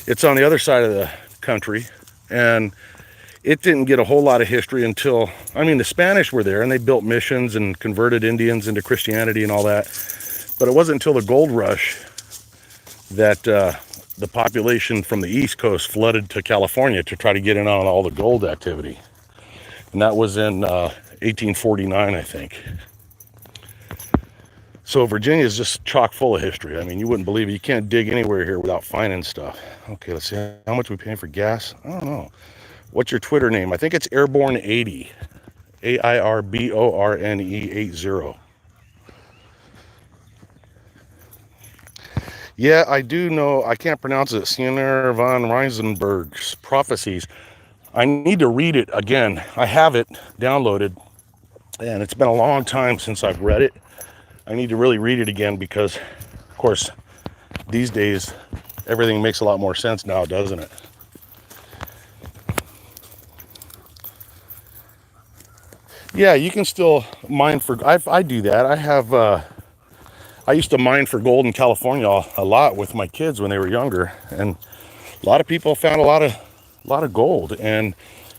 it's on the other side of the country, and it didn't get a whole lot of history until, I mean, the Spanish were there and they built missions and converted Indians into Christianity and all that. But it wasn't until the gold rush that the population from the East Coast flooded to California to try to get in on all the gold activity. And that was in 1849, I think. So Virginia is just chock full of history. I mean, you wouldn't believe it. You can't dig anywhere here without finding stuff. Okay, let's see. How much are we paying for gas? I don't know. What's your Twitter name? I think it's Airborne80. AIRBORNE 80. Yeah, I do know. I can't pronounce it. Sienna von Riesenberg's Prophecies. I need to read it again. I have it downloaded, and it's been a long time since I've read it. I need to really read it again because, of course, these days, everything makes a lot more sense now, doesn't it? Yeah, you can still mine for, I do that. I used to mine for gold in California a lot with my kids when they were younger, and a lot of people found a lot of gold. And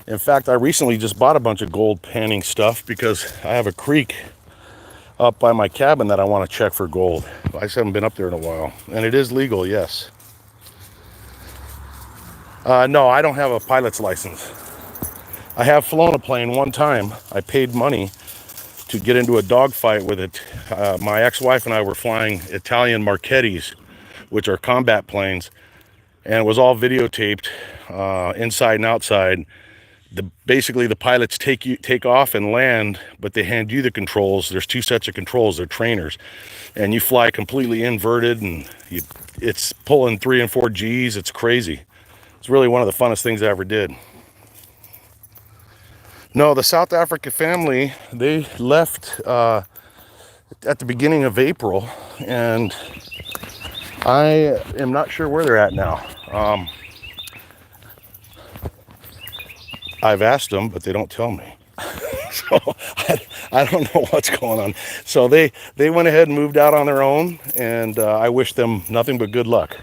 in fact, I recently just bought a bunch of gold panning stuff because I have a creek up by my cabin that I want to check for gold. I just haven't been up there in a while, and it is legal, yes. No, I don't have a pilot's license. I have flown a plane one time. I paid money to get into a dogfight with it. My ex-wife and I were flying Italian Marchettis, which are combat planes, and it was all videotaped, inside and outside. Basically the pilots take off and land, but they hand you the controls. There's two sets of controls. They're trainers, and you fly completely inverted, and it's pulling 3 and 4 Gs. It's crazy. It's really one of the funnest things I ever did. No, the South Africa family, they left at the beginning of April, and I am not sure where they're at now. I've asked them, but they don't tell me. So I don't know what's going on. So they went ahead and moved out on their own, and I wish them nothing but good luck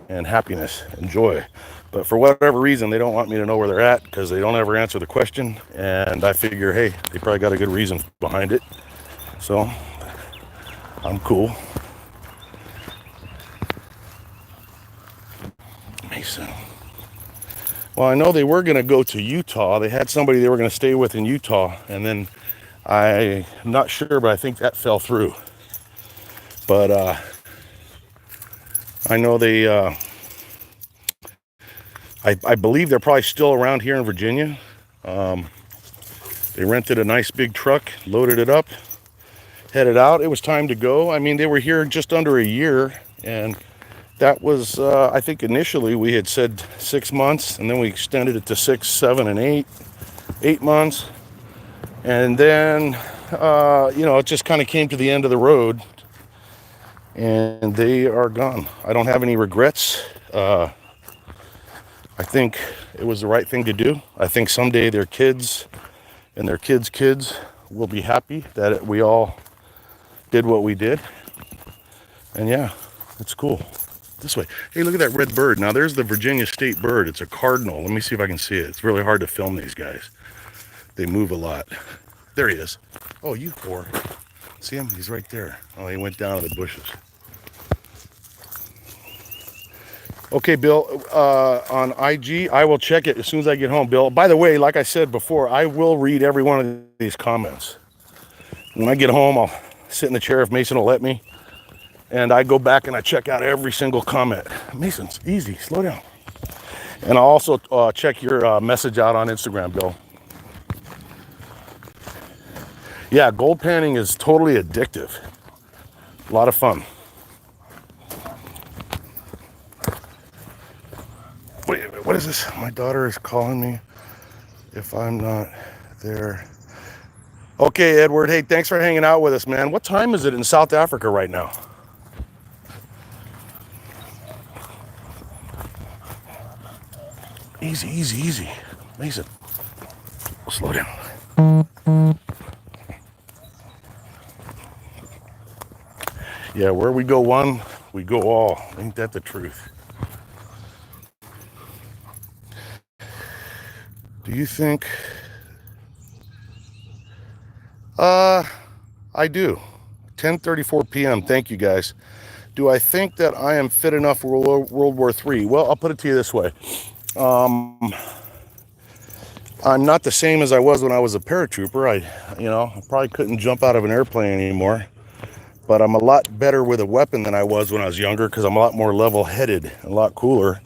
and happiness and joy. But for whatever reason, they don't want me to know where they're at because they don't ever answer the question. And I figure, hey, they probably got a good reason behind it. So I'm cool. Mason. Well, I know they were going to go to Utah. They had somebody they were going to stay with in Utah. And then I'm not sure, but I think that fell through. But I know they... I believe they're probably still around here in Virginia. They rented a nice big truck, loaded it up, headed out. It was time to go. I mean, they were here just under a year, and that was, I think initially we had said 6 months, and then we extended it to 6, 7, and 8 months. And then, it just kind of came to the end of the road, and they are gone. I don't have any regrets. I think it was the right thing to do. I think someday their kids and their kids' kids will be happy that we all did what we did. And yeah, it's cool. This way. Hey, look at that red bird. Now there's the Virginia state bird. It's a cardinal. Let me see if I can see it. It's really hard to film these guys. They move a lot. There he is. Oh, you whore. See him? He's right there. Oh, he went down to the bushes. Okay, Bill, on IG, I will check it as soon as I get home, Bill. By the way, like I said before, I will read every one of these comments. When I get home, I'll sit in the chair if Mason will let me, and I go back and I check out every single comment. Mason's easy, slow down. And I'll also check your message out on Instagram, Bill. Yeah, gold panning is totally addictive. A lot of fun. Wait, what is this? My daughter is calling me if I'm not there. Okay, Edward. Hey, thanks for hanging out with us, man. What time is it in South Africa right now? Easy, easy, easy. Mason, slow down. Yeah, where we go one, we go all. Ain't that the truth? Do you think? I do. 10:34 p.m. Thank you, guys. Do I think that I am fit enough for World War III? Well, I'll put it to you this way. I'm not the same as I was when I was a paratrooper. I probably couldn't jump out of an airplane anymore. But I'm a lot better with a weapon than I was when I was younger because I'm a lot more level-headed, a lot cooler.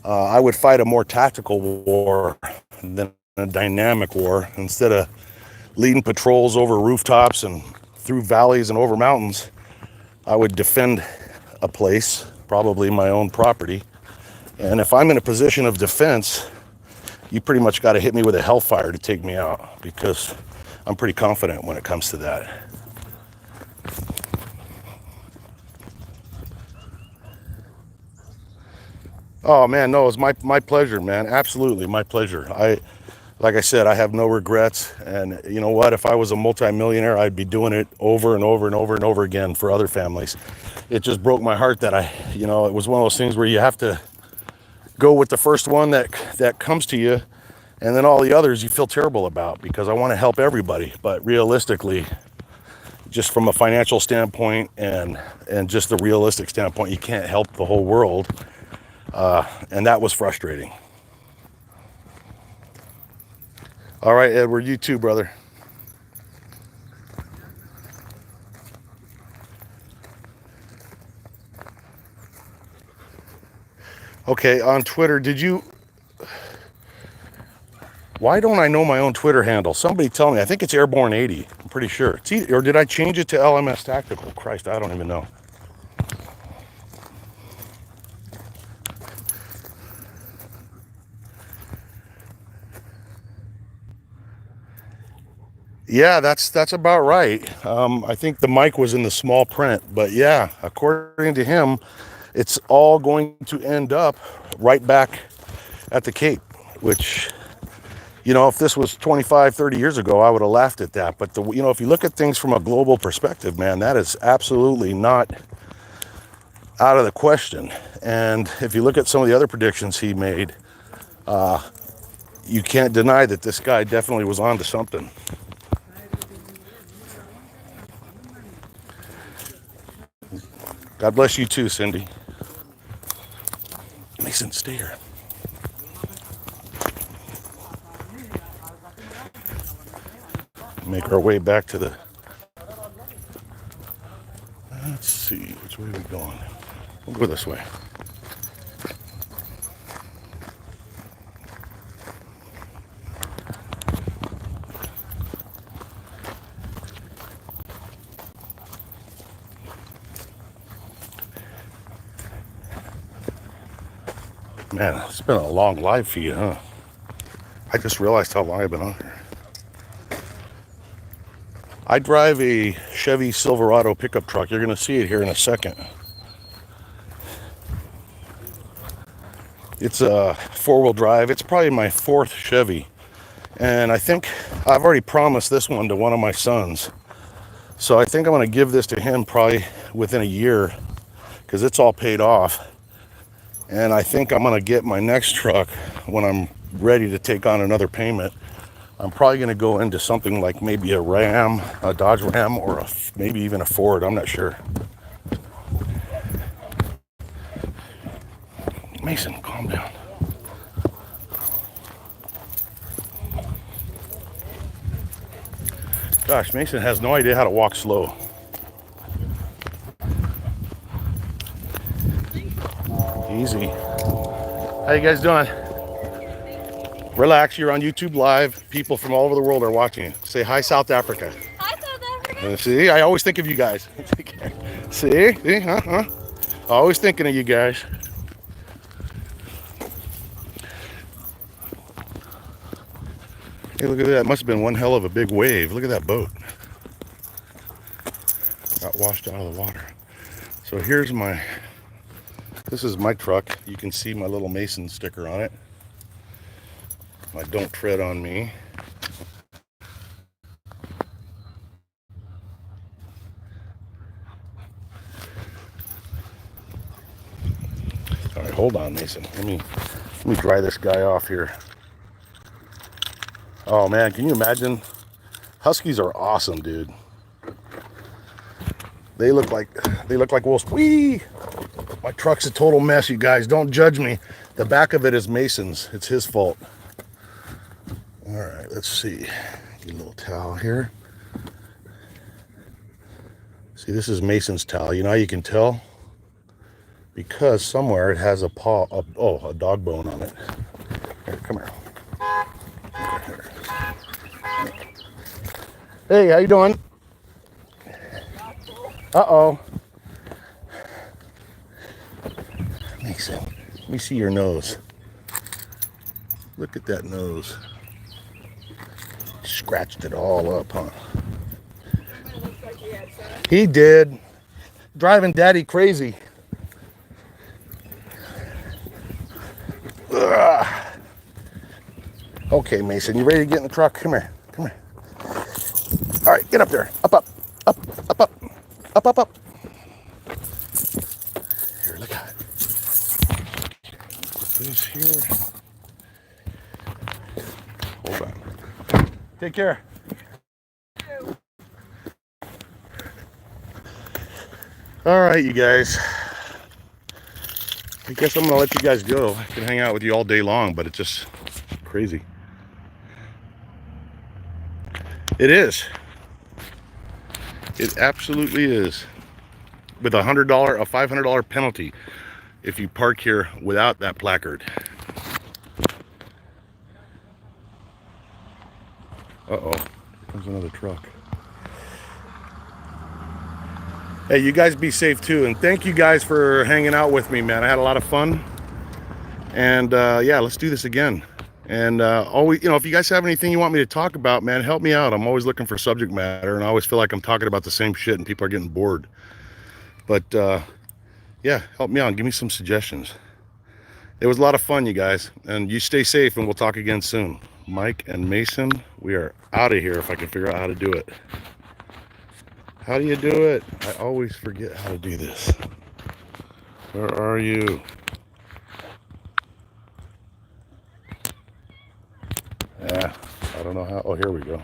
I would fight a more tactical war than a dynamic war. Instead of leading patrols over rooftops and through valleys and over mountains, I would defend a place, probably my own property. And if I'm in a position of defense, you pretty much got to hit me with a hellfire to take me out because I'm pretty confident when it comes to that. Oh man, no, it's my pleasure, man. Absolutely, my pleasure. Like I said, I have no regrets. And you know what? If I was a multimillionaire, I'd be doing it over and over and over and over again for other families. It just broke my heart that it was one of those things where you have to go with the first one that comes to you, and then all the others you feel terrible about because I want to help everybody. But realistically, just from a financial standpoint and just the realistic standpoint, you can't help the whole world. And that was frustrating. All right, Edward, you too, brother. Okay, on Twitter, why don't I know my own Twitter handle? Somebody tell me. I think it's Airborne80. I'm pretty sure. Or did I change it to LMS Tactical? Christ, I don't even know. Yeah, that's about right. I think the mic was in the small print, but yeah, according to him, it's all going to end up right back at the Cape, which, if this was 25, 30 years ago, I would have laughed at that. But, if you look at things from a global perspective, man, that is absolutely not out of the question. And if you look at some of the other predictions he made, you can't deny that this guy definitely was onto something. God bless you too, Cindy. Mason, stay here. Make our way back to the... Let's see, which way are we going? We'll go this way. Man, it's been a long live feed, huh? I just realized how long I've been on here. I drive a Chevy Silverado pickup truck. You're going to see it here in a second. It's a four-wheel drive. It's probably my fourth Chevy. And I think I've already promised this one to one of my sons. So I think I'm going to give this to him probably within a year because it's all paid off. And I think I'm going to get my next truck when I'm ready to take on another payment. I'm probably going to go into something like maybe a Ram, a Dodge Ram, or maybe even a Ford. I'm not sure. Mason, calm down. Gosh, Mason has no idea how to walk slow. Easy. How you guys doing? Relax, you're on YouTube Live. People from all over the world are watching you. Say hi, South Africa. Hi, South Africa. See, I always think of you guys. See, always thinking of you guys. Hey, look at that. Must have been one hell of a big wave. Look at that boat. Got washed out of the water. So here's this is my truck. You can see my little Mason sticker on it. My "Don't Tread on Me." All right, hold on, Mason. Let me dry this guy off here. Oh man, can you imagine? Huskies are awesome, dude. They look like wolves. Whee! My truck's a total mess, you guys. Don't judge me. The back of it is Mason's. It's his fault. All right, let's see. Get a little towel here. See, this is Mason's towel. You know how you can tell? Because somewhere it has a dog bone on it. Here, come here. Here. Hey, how you doing? Uh-oh. Mason, let me see your nose. Look at that nose. Scratched it all up, huh? He did. Driving Daddy crazy. Ugh. Okay, Mason, you ready to get in the truck? Come here. Come here. All right, get up there. Up. Here, look at it. Put this here. Hold on. Take care. All right, you guys. I guess I'm gonna let you guys go. I can hang out with you all day long, but it's just crazy. It is. It absolutely is. With a $500 penalty if you park here without that placard. Uh-oh, here comes another truck. Hey, you guys be safe too, and thank you guys for hanging out with me, man. I had a lot of fun, and yeah, let's do this again. And always, if you guys have anything you want me to talk about, man, help me out. I'm always looking for subject matter, and I always feel like I'm talking about the same shit, and people are getting bored. But yeah, help me out. Give me some suggestions. It was a lot of fun, you guys, and you stay safe, and we'll talk again soon. Mike and Mason, we are out of here if I can figure out how to do it. How do you do it? I always forget how to do this. Where are you? Yeah, I don't know how. Oh, here we go.